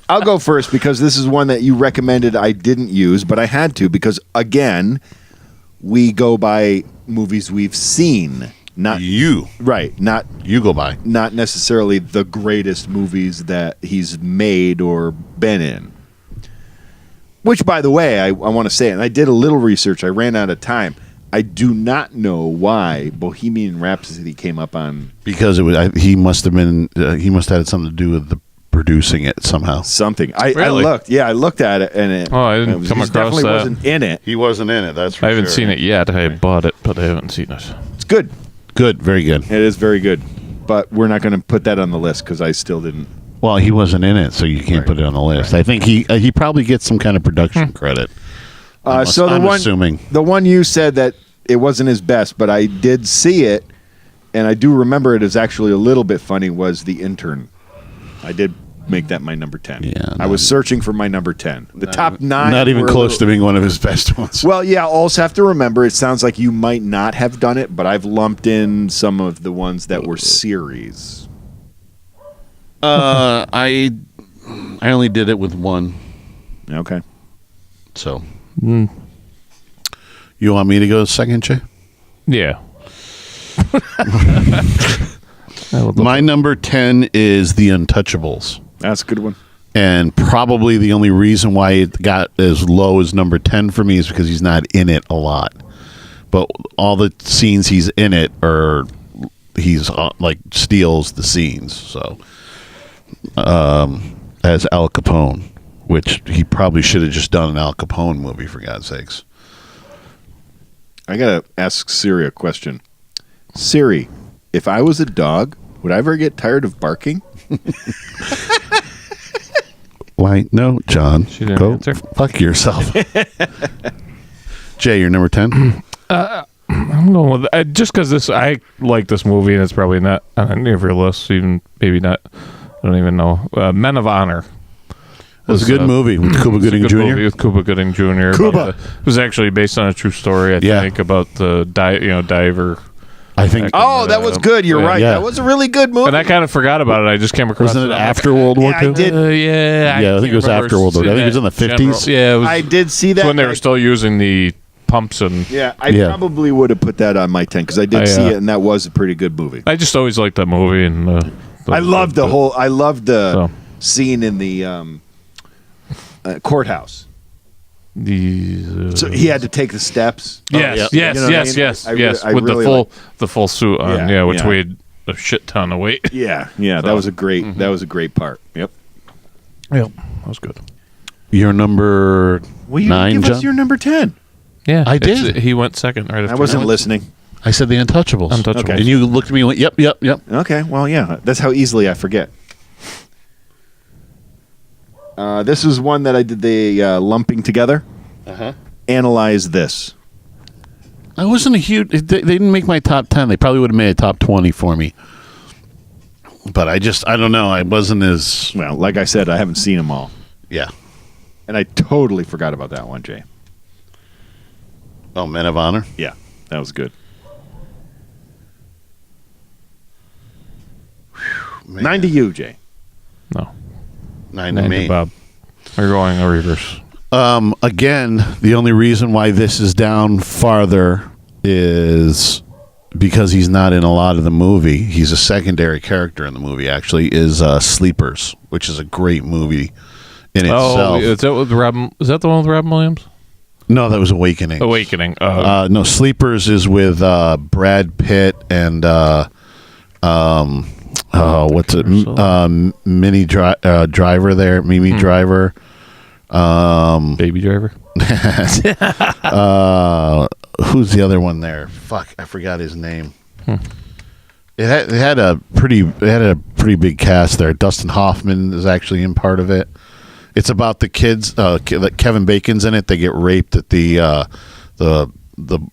I'll go first because this is one that you recommended I didn't use, but I had to because, again, we go by movies we've seen. Not you. Right. Not You go by. not necessarily the greatest movies that he's made or been in. Which, by the way, I want to say, and I did a little research. I ran out of time. I do not know why Bohemian Rhapsody came up on Because it was he must have been he must have had something to do with the producing it somehow. something. I Really? looked. Yeah, I looked at it, and it. Oh, I didn't come he across definitely that. wasn't in it. He wasn't in it. That's for I haven't sure. seen it yet. I bought it, but I haven't seen it. It's good. Good, very good. It is very good, but we're not going to put that on the list because I still didn't. Well, he wasn't in it, so you can't put it on the list. I think he probably gets some kind of production credit. So the I'm one, assuming. the one you said that it wasn't his best, but I did see it, and I do remember it as actually a little bit funny. Was The Intern? I did make that my number 10. Yeah, I was searching for my number 10. The top 9, Not even were a close little- to being one of his best ones. Well, yeah. Also, have to remember, it sounds like you might not have done it, but I've lumped in some of the ones that were series. I only did it with one. Okay. So, you want me to go second, Jay? Yeah. My number 10 is The Untouchables. That's a good one. And probably the only reason why it got as low as number 10 for me is because he's not in it a lot. But all the scenes he's in it are, he's like steals the scenes. So, as Al Capone, which he probably should have just done an Al Capone movie, for God's sakes. I got to ask Siri a question. Siri, if I was a dog, would I ever get tired of barking? Why? No, John. didn't Go answer. fuck yourself. Jay, you're number 10? I'm going with just because this. I like this movie, and it's probably not on any of your lists. Even maybe not. I don't even know. Men of Honor. was a good movie with Cuba It's a Gooding good Jr. movie with Cuba Gooding Jr. Cuba. It was actually based on a true story, I think, about the diver. I think. Oh, that was good. You're right. Yeah. That was a really good movie. And I kind of forgot about it. I just came across Wasn't it it after World War I II? did. Yeah, I think it was after World War II. I think it was in the 50s. Yeah, it was I did see that. when they were still using the pumps and. Yeah, I probably would have put that on my 10 because I did see it, and that was a pretty good movie. I just always liked that movie, and I loved the scene in the courthouse. So he had to take the steps. Yes, You know what I mean? yes. I With really the full suit on, which weighed a shit ton of weight. Yeah, that was a great part. Yep. Yep, that was good. Your number Will you 9, give John? us your number 10? Yeah, I did. He went second right after I wasn't me. listening. I said The Untouchables. Untouchables. And you looked at me and went, yep. Okay, well, yeah, that's how easily I forget. This is one that I did the lumping together. Analyze this. I wasn't a huge... They didn't make my top 10. They probably would have made a top 20 for me. But I don't know. I wasn't as... Well, like I said, I haven't seen them all. Yeah. And I totally forgot about that one, Jay. Oh, Men of Honor? Yeah, that was good. Man. 9 to you, Jay. No. 9 to me. Bob. We're going a reverse. Again, the only reason why this is down farther is because he's not in a lot of the movie. He's a secondary character in the movie, actually, is Sleepers, which is a great movie in itself. Oh, is that the one with Robin Williams? No, that was Awakening. Awakening. No, Sleepers is with Brad Pitt and what's it? Mini Driver there, Mimi Driver. Baby Driver. Who's the other one there? Fuck, I forgot his name. It had a pretty big cast there. Dustin Hoffman is actually in part of it. It's about the kids. Kevin Bacon's in it. They get raped at the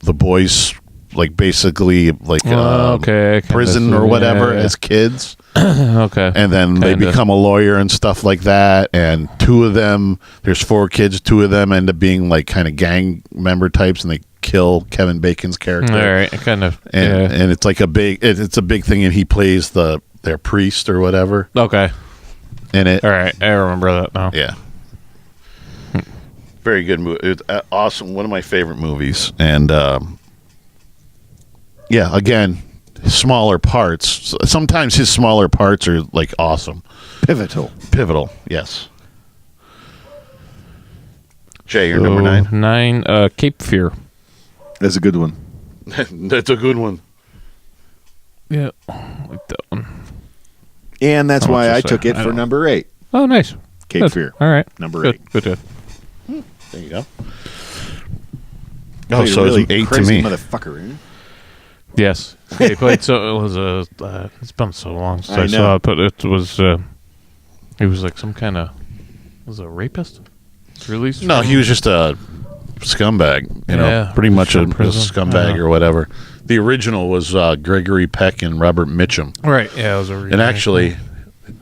boys, like basically like prison or whatever as kids. Okay. And then they become a lawyer and stuff like that. And two of them, there's 4 kids. 2 of them end up being like kind of gang member types, and they kill Kevin Bacon's character. All right, kind of. And it's like a big thing, and he plays their priest or whatever. Okay. In it. All right, I remember that now. Yeah. Very good movie. It's awesome. One of my favorite movies. And yeah, again, smaller parts. Sometimes his smaller parts are like awesome. Pivotal. Yes. Jay, you're number 9. 9, Cape Fear. That's a good one. That's a good one. Yeah, I like that one. And that's How much why I is took that? it for number 8. Oh, nice. Cape Good. Fear. All right. Number Good. 8. Good. There you go. Oh, so really it's 8 to crazy me. motherfucker. Isn't it? Yes. He played. So it was it's been so long since I I know. saw it, but it was. He was like some kind of. Was it a rapist? Released? No, from- he was just a scumbag. You know, Yeah, pretty much a from prison. scumbag Yeah. or whatever. The original was Gregory Peck and Robert Mitchum. Right. Yeah, it was a. And actually,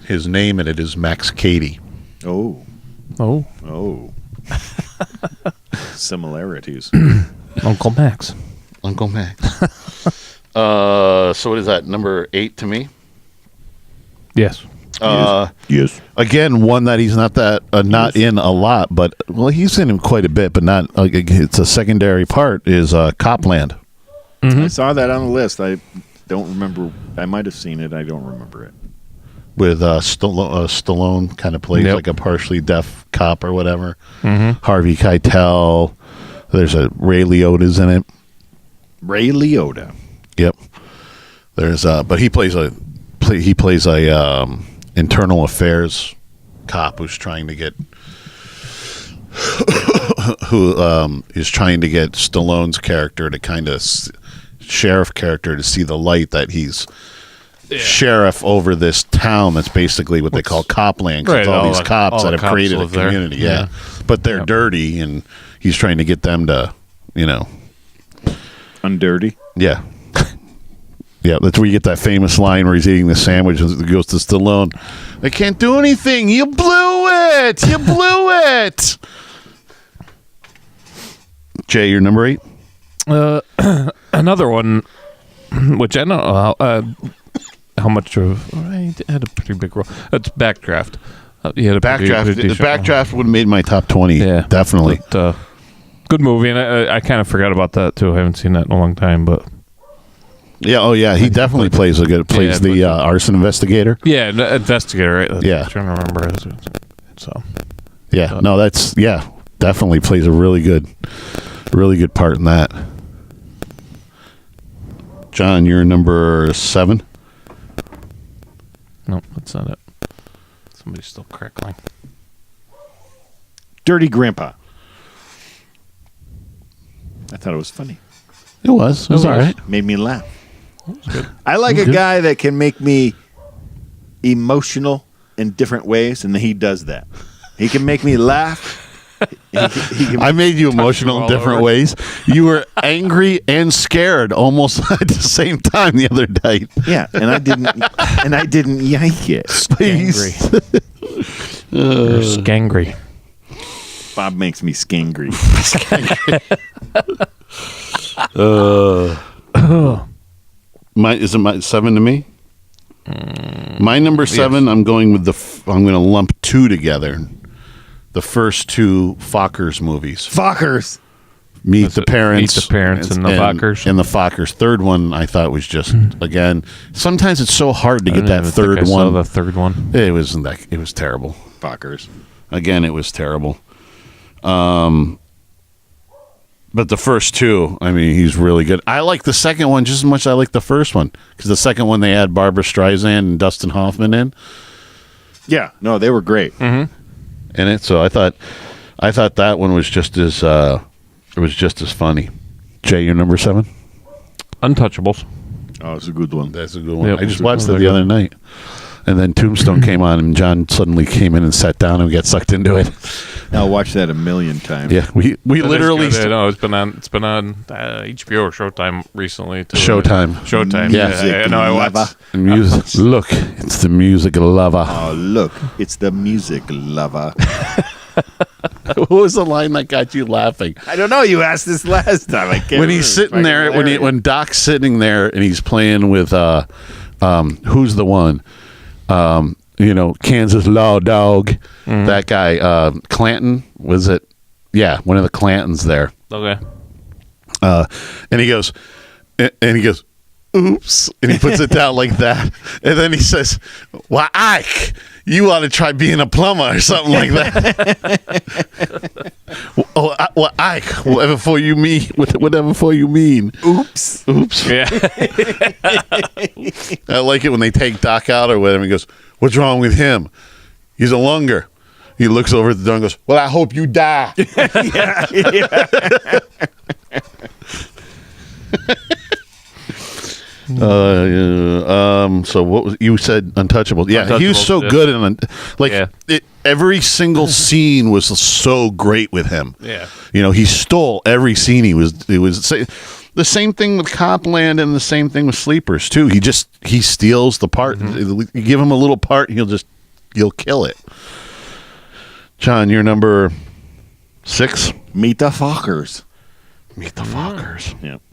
his name in it is Max Cady. Oh. Oh. Similarities. Uncle Max. Uncle Max. So what is that? Number 8 to me? Yes. Yes. Again, one that he's not in a lot, but well, he's in him quite a bit, but not. It's a secondary part. Is Copland. I saw that on the list. I don't remember. I might have seen it. I don't remember it. With Stallone kind of plays Yep. like a partially deaf cop or whatever. Harvey Keitel. There's a Ray Liotta's in it. Ray Liotta. Yep. There's but he plays a internal affairs cop who's trying to get is trying to get Stallone's character to kind of sheriff character to see the light that he's sheriff over this town that's basically what they call Copland. 'Cause it's all these cops that have created a community. Yeah. But they're dirty, and he's trying to get them to, Undirty. yeah. Yeah, that's where you get that famous line where he's eating the sandwich and it goes to Stallone. I can't do anything. You blew it. You blew it. Jay, you're number 8. Another one, which I don't know how much of. I had a pretty big role. That's Backdraft. He had a Backdraft. pretty The decent role. Backdraft would have made my top 20. Yeah, definitely. But, good movie, and I kind of forgot about that too. I haven't seen that in a long time, but Yeah. Oh, yeah. He definitely plays the arson investigator. yeah, investigator. Right? Yeah. I'm trying to remember. So Yeah. No, that's definitely plays a really good part in that. John, you're number 7. no, that's not it. Somebody's still crackling. Dirty Grandpa. I thought it was funny. It was all right. Made me laugh. I like a guy that can make me emotional in different ways, and he does that. He can make me laugh. He can I made you emotional in different ways. You were angry and scared almost at the same time the other night. Yeah, and I didn't yank it. Please. You're scangry. Bob makes me skangry. Is it my 7 to me? My number 7. Yes. I'm going with I'm going to lump 2 together. The first 2 Fockers movies. Fockers. Meet the Parents and the Fockers. And the Fockers. Third one I thought was just again. Sometimes it's so hard to get that third one. Saw the third one. It wasn't that. It was terrible. Fockers. Again, it was terrible. But the first 2, I mean, he's really good. I like the second one just as much as I like the first one because the second one they had Barbara Streisand and Dustin Hoffman in. Yeah, no, they were great. In it, so I thought that one was just as funny. Jay, your number 7? Untouchables. Oh, it's a good one. That's a good one. Yep, I just watched it the other night. And then Tombstone came on, and John suddenly came in and sat down and got sucked into it. I'll watch that a million times. Yeah, we literally. I know it's been on HBO or Showtime recently. Too. Showtime. Yeah, I know. I watched. Music. Look, it's the music lover. Oh, look, it's the music lover. What was the line that got you laughing? I don't know. You asked this last time. I can't. When he's sitting there, when Doc's sitting there and he's playing with who's the one? Kansas Law Dog. That guy, Clanton, was it? Yeah, one of the Clantons there. Okay. And he goes, oops, and he puts it down like that, and then he says, "Well, Ike, you ought to try being a plumber or something like that." Well, Ike, whatever for you mean. Oops. Yeah. I like it when they take Doc out or whatever. He goes, "What's wrong with him? He's a lunger." He looks over at the door and goes, "Well, I hope you die." Yeah. So what was you said? Untouchable. Yeah, he was so good in every single scene was so great with him. Yeah, he stole every scene. He was the same thing with Copland and the same thing with Sleepers too. He steals the part. You give him a little part, he'll kill it. John, you're number 6. Meet the Fockers. Yeah,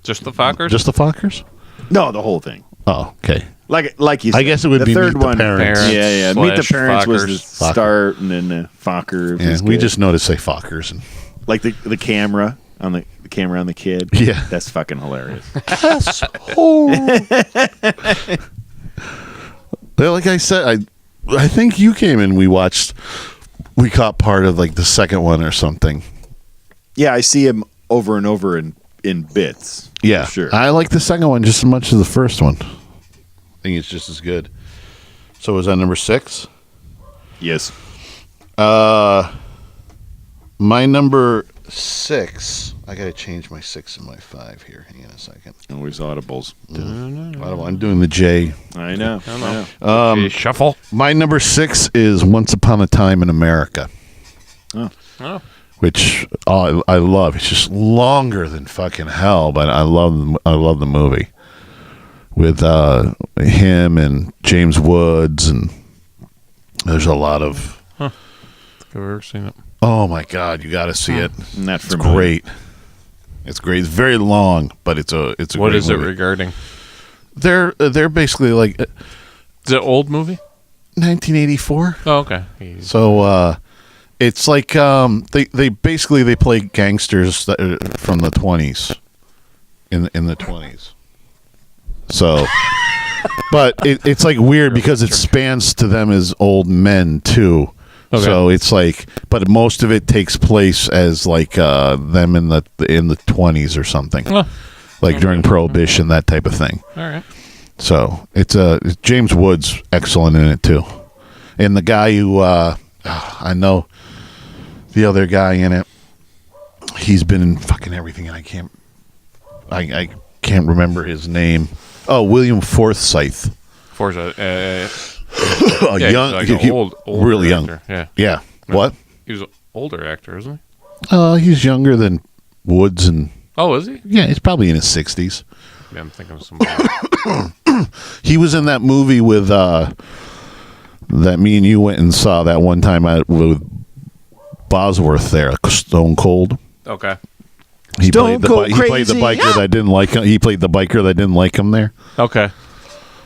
just the Fockers. Just the Fockers. No, the whole thing. Oh, okay. Like you said, I guess it would be third Meet one. The Parents. Yeah. Meet the Parents was the Fockers. start, and then the Fockers. Yeah, we just know to say Fockers. And like the camera on the camera on the kid. Yeah, that's fucking hilarious. Well, like I said, I think you came in. We caught part of like the second one or something. Yeah, I see him over and over in bits. Yeah, sure. I like the second one just as much as the first one. I think it's just as good. So was that number 6? Yes. My number 6. I got to change my 6 and my 5 here. Hang on a second. Always audibles. I'm doing the J. I know. J shuffle. My number 6 is Once Upon a Time in America. Oh. Which I love. It's just longer than fucking hell, but I love the movie with him and James Woods, and there's a lot of I've ever seen it. Oh my God, you got to see it. Not It's familiar. great. It's great. It's very long, but it's a What great is it movie. regarding? They're basically like Is it an old movie? 1984. Oh, okay. So it's like they basically they play gangsters that are from the 20s in the 20s. So but it's like weird because it spans to them as old men too. Okay. So it's like, but most of it takes place as like them in the 20s or something, Oh. like during Prohibition, that type of thing. All right. So it's James Woods excellent in it too, and the guy who I know, the other guy in it, he's been in fucking everything, and I can't remember his name. Oh, William Forsythe. Forza. Young, Like old really young. actor. Yeah. Yeah. What? He was an older actor, isn't he? He's younger than Woods, and Oh, is he? yeah, he's probably in his 60s. Yeah, I'm thinking of somebody. He was in that movie with that me and you went and saw that one time with Bosworth there, Stone Cold. Okay. He Stone played Cold he played the Crazy. biker that didn't like him. He played the biker that didn't like him there. Okay.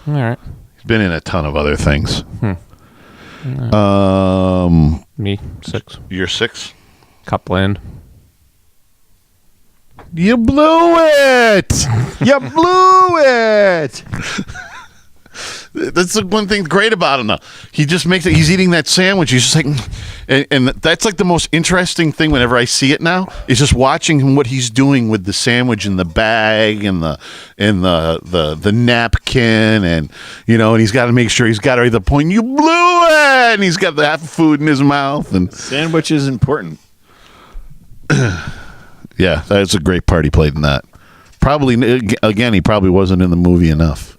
All right. He's been in a ton of other things. Me, 6. You're 6. Copland. You blew it. You blew it. That's the one thing great about him, though. He just makes it. He's eating that sandwich. He's just like, and that's like the most interesting thing whenever I see it now is just watching him what he's doing with the sandwich and the bag and the napkin, and and he's got to make sure he's got it at the point. You blew it, and he's got the half food in his mouth, and Sandwich is important. yeah, that's a great part he played in that. Probably again, he probably wasn't in the movie enough.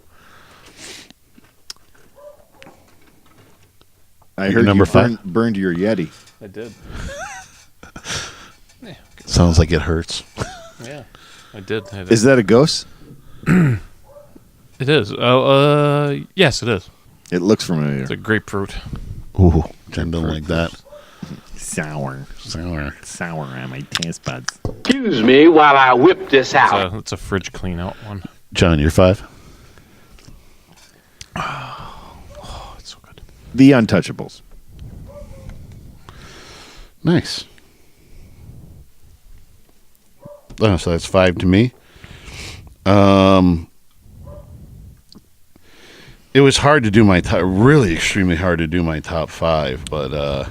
I heard number you 5? burned your Yeti. I did. Sounds like it hurts. Yeah, I did. Is that a ghost? It is. Yes, it is. It looks familiar. It's a grapefruit. Ooh, Jen don't like that. Sour on my taste buds. Excuse me while I whip this out. It's a fridge clean out one. John, you're 5. Oh, it's so good. The Untouchables. Nice. Oh, so that's 5 to me. It was hard to do my top, really extremely hard to do my top 5, but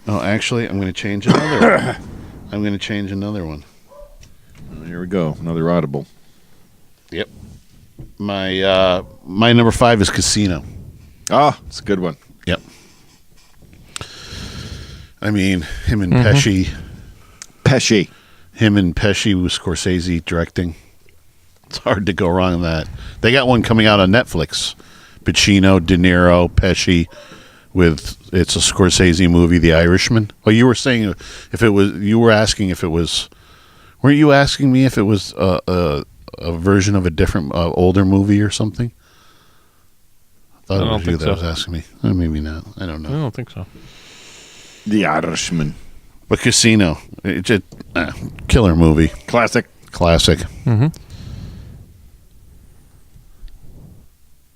no, actually, I'm going to change another one. I'm going to change another one. Here we go. Another audible. Yep. My number 5 is Casino. Oh, it's a good one. Yep. I mean, him and Pesci. Him and Pesci with Scorsese directing. It's hard to go wrong with that. They got one coming out on Netflix. Pacino, De Niro, Pesci, it's a Scorsese movie, The Irishman. Well, you were saying you were asking if it was, weren't you asking me if it was a version of a different older movie or something? I thought it was you that was asking me. Maybe not. I don't know. I don't think so. The Irishman. But Casino, it's a killer movie. Classic. Mm-hmm.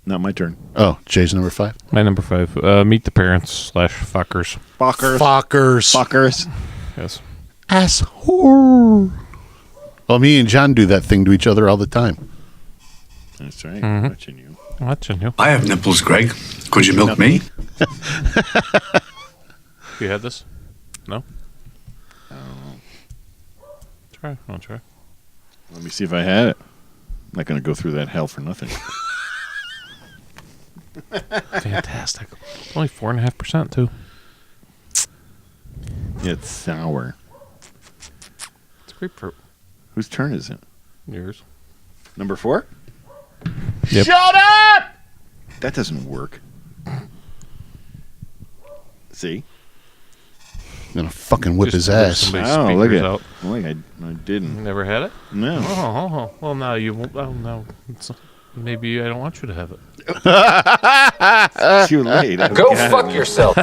Not my turn. Oh, Jay's number 5. My number 5. Meet the Parents / Fuckers. Fuckers. Yes. Asshole. Well, me and John do that thing to each other all the time. That's right. Mhm. Watching you. Watching you. I have nipples, Greg. Could you milk me? You had this? No? Try. I'll try. Let me see if I had it. I'm not going to go through that hell for nothing. Fantastic. Only 4.5% too. It's sour. It's grapefruit. Whose turn is it? Yours. Number 4? Yep. Shut up! That doesn't work. See? I'm going to fucking whip Just his ass. somebody's Oh, look speakers at out. it. Look, I didn't. Never had it? No. Oh. Well, now you won't. Oh, no. Maybe I don't want you to have it. Too late. Go fuck yourself.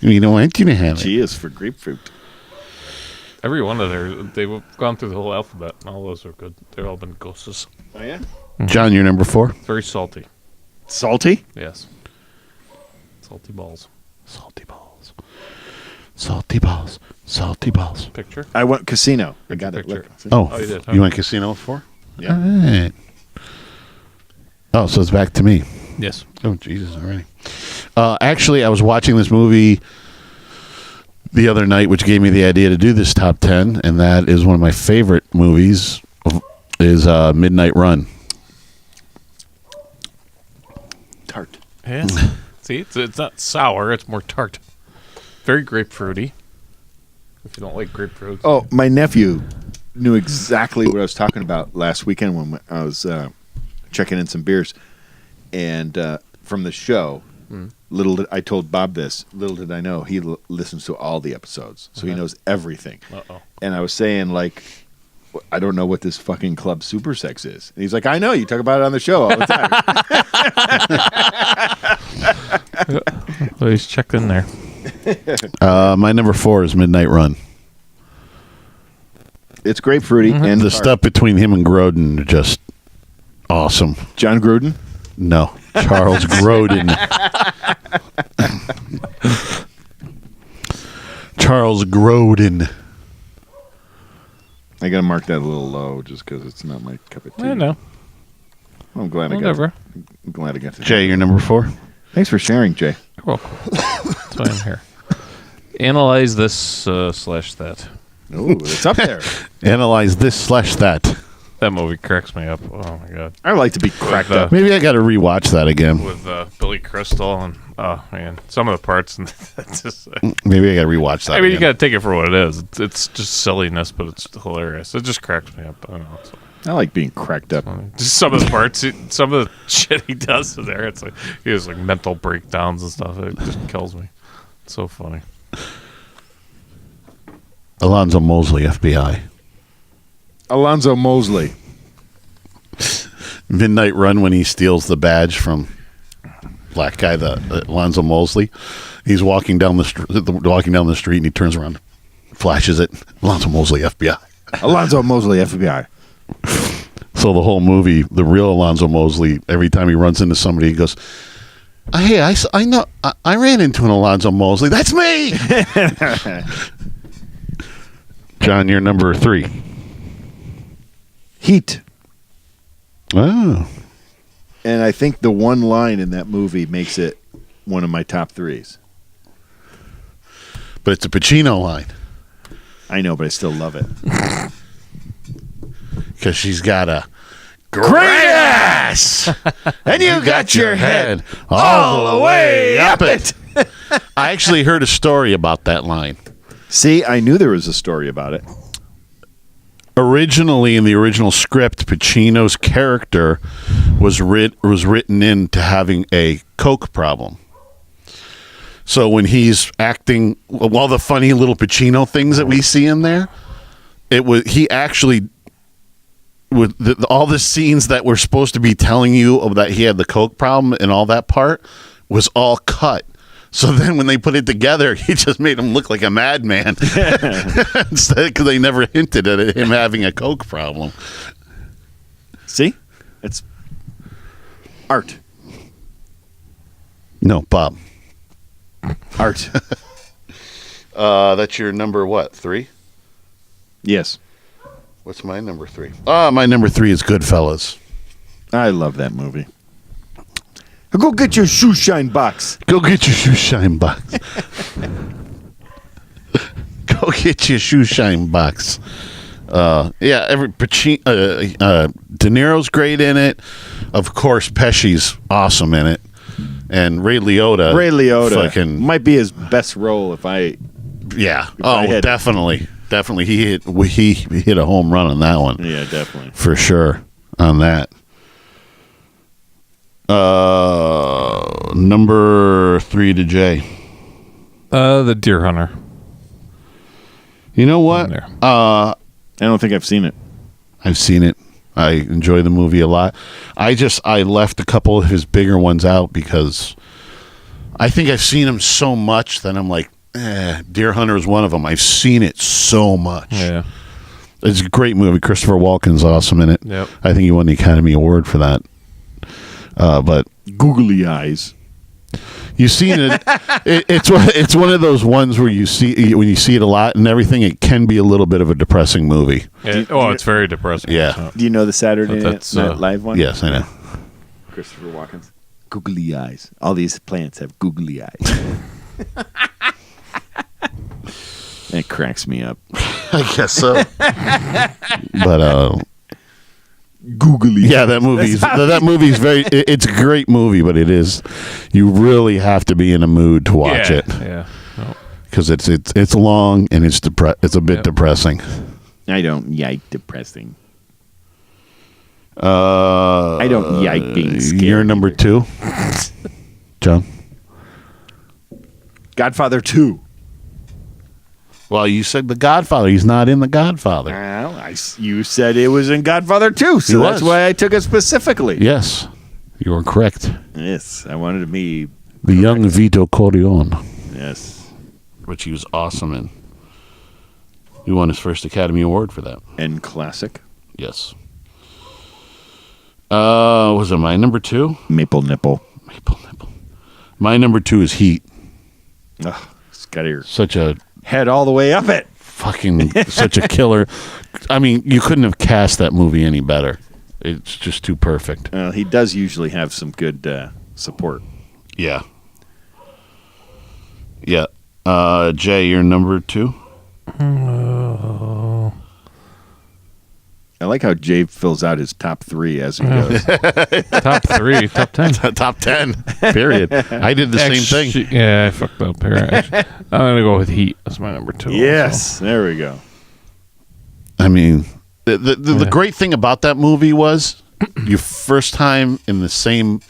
You don't want you to have it. G is for grapefruit. Every one of they've gone through the whole alphabet, and all those are good. They've all been ghostes. Oh, yeah? John, you're number 4. Very salty. Salty? Yes. Salty balls. Salty balls. Salty balls. Salty balls. Picture? I went casino. I got it. Picture. Look. Oh, Oh, you did, huh? you went casino 4? Yeah. All right. Oh, so it's back to me. Yes. Oh, Jesus, already. Actually, I was watching this movie the other night, which gave me the idea to do this top 10, and that is one of my favorite movies, is Midnight Run. Tart. Yeah. See, it's not sour. It's more tart. Very grapefruity. If you don't like grapefruit. Oh, my nephew knew exactly what I was talking about last weekend when I was checking in some beers. And from the show, I told Bob this. Little did I know, he listens to all the episodes. So he knows everything. Uh-oh. And I was saying, like, I don't know what this fucking Club Super Sex is. And he's like, I know. You talk about it on the show all the time. So he's checked in there. My number 4 is Midnight Run. It's grapefruity. And The stuff between him and Grodin are just awesome. John Gruden? No, Charles Grodin. Charles Grodin. I got to mark that a little low just because it's not my cup of tea. I know. I'm glad Whatever. I'm glad I got to. Jay, you're number 4? Thanks for sharing, Jay. You're welcome. That's why I'm here. Analyze this slash that. Oh, it's up there. Analyze this / that. That movie cracks me up. Oh, my God. I like to be cracked up. Maybe I got to rewatch that again. With Billy Crystal and, oh, man, some of the parts. And that's just, Maybe I got to rewatch that I mean, you again. got to take it for what it is. It's just silliness, but it's hilarious. It just cracks me up. I don't know. I like being cracked up. Just some of the parts, some of the shit he does in there. It's like he has like mental breakdowns and stuff. It just kills me. It's so funny. Alonzo Mosley, FBI. Alonzo Mosley. Midnight Run, when he steals the badge from black guy, the Alonzo Mosley. He's walking down the street, and he turns around, flashes it. Alonzo Mosley, FBI. Alonzo Mosley, FBI. So the whole movie, the real Alonzo Mosley, every time he runs into somebody, he goes, "Hey, I know, I ran into an Alonzo Mosley. That's me." John, you're number 3. Heat. Oh. And I think the one line in that movie makes it one of my top 3s. But it's a Pacino line. I know, but I still love it. Because she's got a great ass, and you got your head all the way up it. I actually heard a story about that line. See, I knew there was a story about it. Originally, in the original script, Pacino's character was written into having a coke problem. So when he's acting, all the funny little Pacino things that we see in there, he actually, with all the scenes that were supposed to be telling you that he had the coke problem and all that part was all cut. So then when they put it together, he just made him look like a madman. Instead, because they never hinted at him having a coke problem. See? It's art. No, Bob. Art. That's your number what, 3? Yes. What's my number 3? My number 3 is Goodfellas. I love that movie. Go get your shoe shine box. Go get your shoe shine box. Go get your shoe shine box. De Niro's great in it. Of course, Pesci's awesome in it. And Ray Liotta. Fucking, might be his best role if I... Yeah. I had- Definitely. Definitely. He hit a home run on that one. Yeah, definitely. For sure. On that. Number 3 to Jay. The Deer Hunter. You know what? I don't think I've seen it. I've seen it. I enjoy the movie a lot. I left a couple of his bigger ones out because I think I've seen him so much that I'm like, Deer Hunter is one of them. I've seen it so much. Yeah. It's a great movie. Christopher Walken's awesome in it. Yep. I think he won the Academy Award for that. But Googly eyes. you've seen it. It's one of those ones where you see when you see it a lot and everything. It can be a little bit of a depressing movie. It's very depressing. Yeah. So. Do you know the Saturday That's, Night Live one? Yes, I know. Christopher Walken's. Googly eyes. All these plants have googly eyes. It cracks me up. I guess so. But Googly. yeah, that movie's very. It's a great movie, but it is. You really have to be in a mood to watch it. Yeah. No. Because it's long and it's a bit depressing. I don't yike depressing. I I don't yike being scared. You're number 2, John. Godfather 2. Well, you said The Godfather. He's not in The Godfather. Well, you said it was in Godfather 2, so He that's was. why I took it specifically. Yes, you are correct. Yes, I wanted to be. The young Vito Corleone, Yes, which he was awesome in. He won his first Academy Award for that. and classic. Yes. Was it my number 2? Maple Nipple. Maple Nipple. My number 2 is Heat. Ugh, it's got your Such a head all the way up it. fucking such a killer. I mean, you couldn't have cast that movie any better. It's just too perfect. He does usually have some good support. Yeah. Yeah. Jay, you're number 2? I like how Jay fills out his top 3 as he goes. Top 3, top 10. Top 10. Period. I did the same thing. Yeah, I fucked up here. Actually, I'm gonna go with Heat. That's my number 2. Yes, there we go. I mean, the great thing about that movie was the first time in the same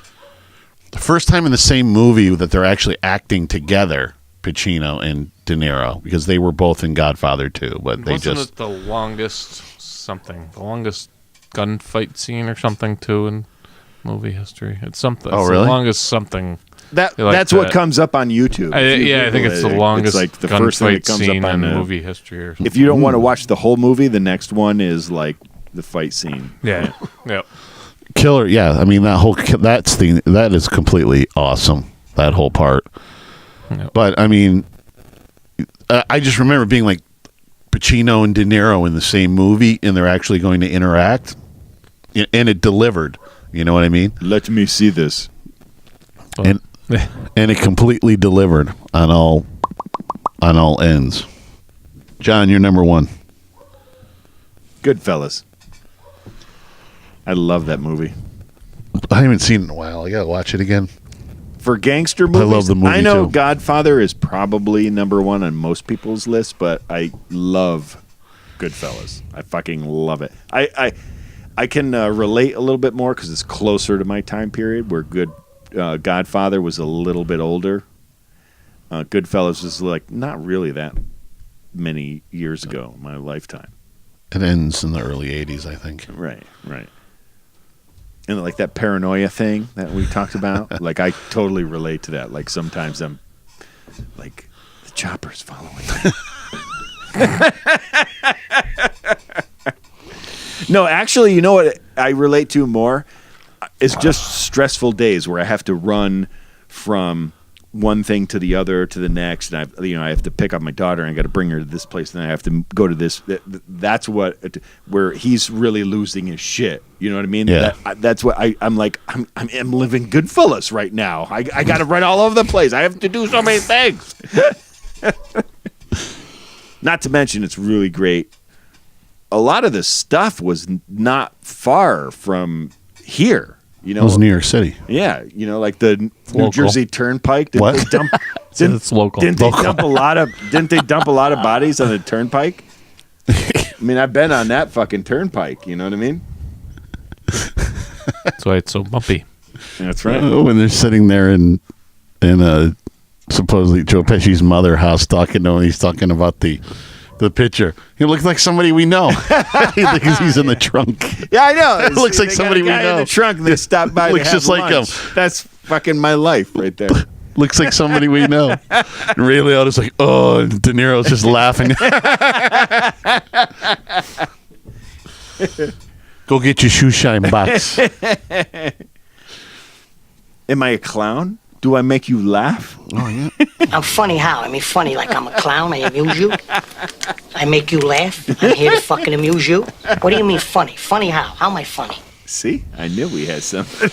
movie that they're actually acting together, Pacino and De Niro, because they were both in Godfather 2, but they Wasn't just it the longest gunfight scene or something too in movie history? It's something. Oh, it's really? The longest something. That's like what that. comes up on YouTube. If you I think Google it's the it, longest like the first thing that gunfight comes scene up on in movie history. Or something. If you don't want to watch the whole movie, the next one is like the fight scene. Yeah. Yep. killer. Yeah, I mean that is completely awesome. That whole part. Yep. But I mean, I just remember being like Pacino and De Niro in the same movie, and they're actually going to interact, and it delivered. You know what I mean? Let me see this. And it completely delivered on all ends. John, you're number 1. Goodfellas. I love that movie. I haven't seen it in a while. I gotta watch it again. For gangster movies, love the movie, I know too. Godfather is probably number 1 on most people's list, but I love Goodfellas. I fucking love it. I can relate a little bit more because it's closer to my time period where Godfather was a little bit older. Goodfellas was like not really that many years ago in my lifetime. It ends in the early 80s, I think. Right. And like that paranoia thing that we talked about, like I totally relate to that. Like sometimes I'm like, the chopper's following me. No, actually, you know what I relate to more? It's just stressful days where I have to run from one thing to the other to the next, and I have to pick up my daughter and I got to bring her to this place, and then I have to go to this. That's where he's really losing his shit. You know what I mean? Yeah. That's what I'm like. I'm living Goodfellas right now. I got to run all over the place. I have to do so many things. Not to mention, it's really great. A lot of this stuff was not far from here. You know, It was New York City. yeah, like the New local. Jersey Turnpike. Didn't What? They dump, It's local. Didn't they dump a lot of bodies on the Turnpike? I mean, I've been on that fucking Turnpike. You know what I mean? That's why it's so bumpy. That's right. When they're sitting there in supposedly Joe Pesci's mother house talking to him, he's talking about the picture. He looks like somebody we know. Because he's in the trunk. Yeah, I know. It looks like They got somebody a we guy know. in the trunk. And they stop by. Looks to have just like lunch. him. That's fucking my life right there. Looks like somebody we know. And Ray Liotta's like, oh, and De Niro's just laughing. Go get your shoe shine box. Am I a clown? Do I make you laugh? Oh, yeah. I'm funny how? I mean, funny like I'm a clown. I amuse you. I make you laugh. I'm here to fucking amuse you. What do you mean funny? Funny how? How am I funny? See, I knew we had something.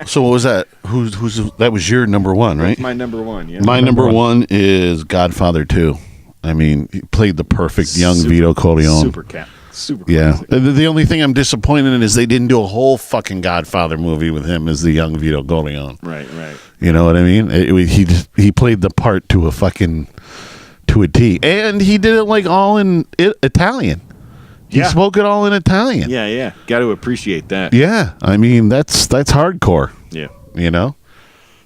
So what was that? Who's that was your number one, right? My number one, yeah. My number one is Godfather 2. I mean, he played the perfect young Vito Corleone. Super cat. Super Yeah. classic. The only thing I'm disappointed in is they didn't do a whole fucking Godfather movie with him as the young Vito Corleone. Right. You know what I mean? He played the part to a T, and he did it like all in Italian. He Yeah. spoke it all in Italian. Yeah. Got to appreciate that. Yeah, I mean that's hardcore. Yeah. You know,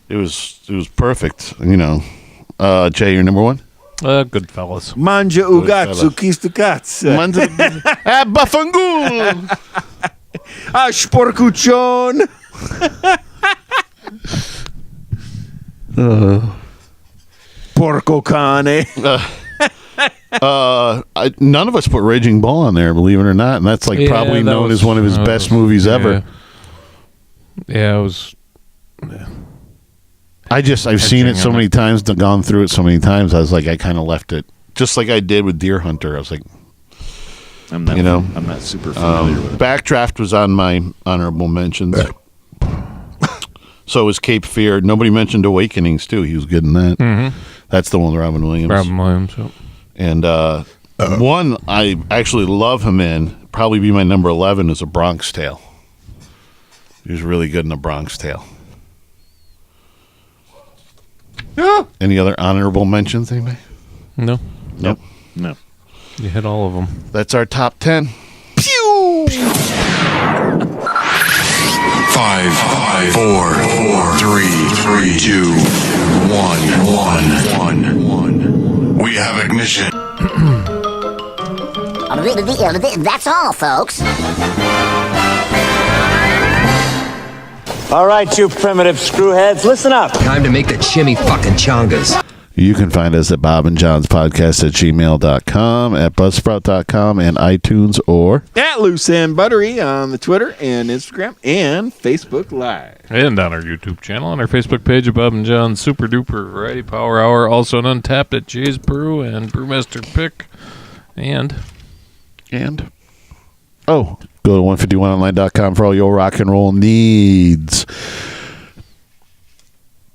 it was perfect. You know, Jay, your number one. Goodfellas. Mangia ugazzu, kistucazza. Bafangul. Sporcuccion. Porco cane. None of us put Raging Bull on there, believe it or not, and that's like probably that known was- as one of his best movies ever. Yeah, it was. I've seen it so many times, gone through it so many times. I was like, I kind of left it, just like I did with Deer Hunter. I was like, I'm not super familiar with it. Backdraft was on my honorable mentions. So was Cape Fear. Nobody mentioned Awakenings too. He was good in that. Mm-hmm. That's the one with Robin Williams. Yep. And one I actually love him in, probably be my number 11, is A Bronx Tale. He was really good in A Bronx Tale. Any other honorable mentions, anybody? No. Nope. No. You hit all of them. That's our top 10. Pew! 5, 4, 3, 2, 1. We have ignition. That's all, folks. All right, you primitive screwheads, listen up. Time to make the chimmy fucking chongas. You can find us at Bob and John's Podcast at gmail.com, at buzzsprout.com, and iTunes, or At Loose and Buttery on the Twitter and Instagram and Facebook Live. And on our YouTube channel, on our Facebook page of Bob and John's Super Duper Variety Power Hour, also on Untapped at Jay's Brew and Brewmaster Pick. And go to 151online.com for all your rock and roll needs.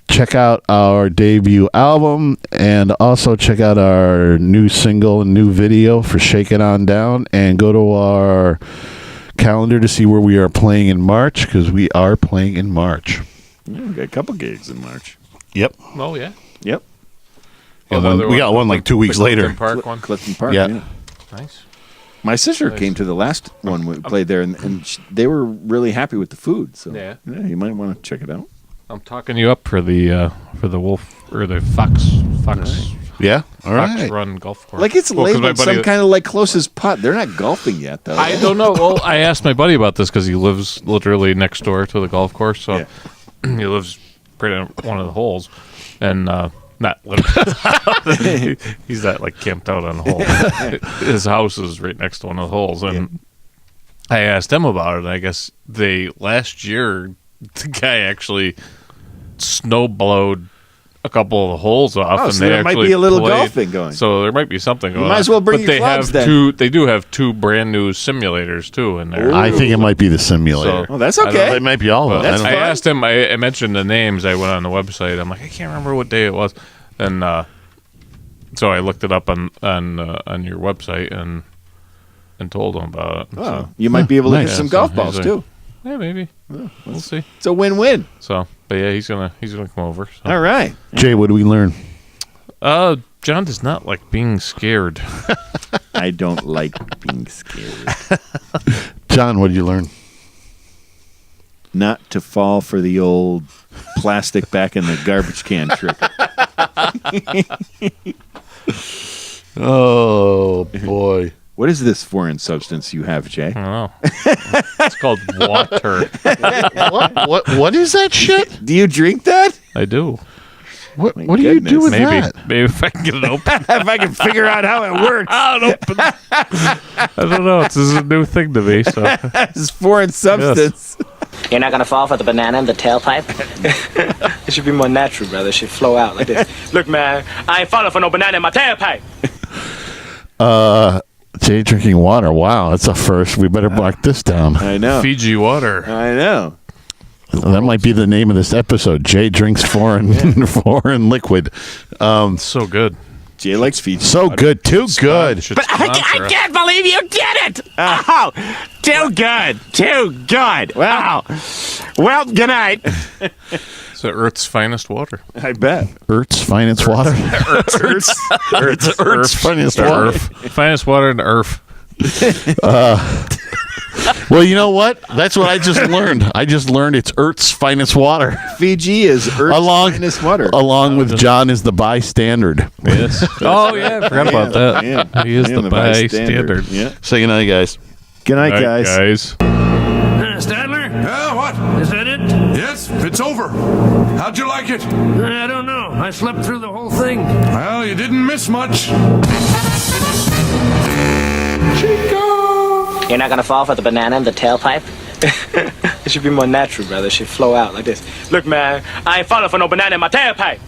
Check out our debut album and also check out our new single and new video for Shake It On Down, and go to our calendar to see where we are playing in March, because we are playing in March. Yeah, we got a couple gigs in March. Yep. oh yeah, Yep. And then we got one like 2 weeks the later. Clifton Park one. Clifton Park. Yeah. Nice. My sister came to the last one we played there, and they were really happy with the food. So Yeah. you might want to check it out. I'm talking you up for the wolf or the fox Yeah. All Fox right. Run golf course. Like it's Well, 'cause my labeled buddy- some kind of like closest putt. They're not golfing yet, though. I don't know. Well, I asked my buddy about this because he lives literally next door to the golf course. So he lives right on one of the holes, and not literally. He's not like camped out on the hole. His house is right next to one of the holes, and I asked him about it. And I guess last year the guy actually snowblowed a couple of the holes off, Oh, and so they there might actually be a little played. golfing going. So there might be something going on. might as well bring but your clubs have then. two. They do have two brand new simulators too in there. I think it might be the simulator. Oh, that's I don't okay. know. It might be all of But it. I asked him. I mentioned the names. I went on the website. I'm like, I can't remember what day it was, and so I looked it up on your website and told him about it. Oh, So, you might be able to hit nice. some Yeah, golf so balls he's too. yeah, maybe. We'll see. It's a win-win. So, but yeah, he's gonna come over. So. All right. Jay, what do we learn? John does not like being scared. I don't like being scared. John, what did you learn? Not to fall for the old plastic back in the garbage can trick. Oh, boy. What is this foreign substance you have, Jay? I don't know. It's called water. What is that shit? Do you drink that? I do. What do you do with that? Maybe if I can get it open. If I can figure out how it works. I don't know. This is a new thing to me. So It's foreign substance. You're not gonna fall for the banana in the tailpipe? It should be more natural, brother. It should flow out like this. Look, man, I ain't falling for no banana in my tailpipe. Jay drinking water. Wow, that's a first. We better mark this down. I know. Fiji water. I know. That might be the name of this episode. Jay drinks foreign foreign liquid. So good. Jay likes Fiji. So good. Too good. Should But I sponsor us. can't believe you did it! Oh, too good. Too good. Wow. Wow. Well, good night. It's the Earth's finest water. I bet. Earth's finest water. Earth's finest water. Finest water in the earth. Well, you know what? That's what I just learned. I just learned it's Earth's finest water. Fiji is Earth's finest water. Along with John is the bystander. Yes. Oh yeah, I forgot about that. Yeah. He is Yeah, the the bystander. Yeah. Say goodnight, guys. Good night, Right, guys. Stadler? Yeah, what? Is that it? Yes, it's over. How'd you like it? I don't know. I slept through the whole thing. Well, you didn't miss much. You're not gonna fall for the banana in the tailpipe? It should be more natural, brother. It should flow out like this. Look, man, I ain't falling for no banana in my tailpipe.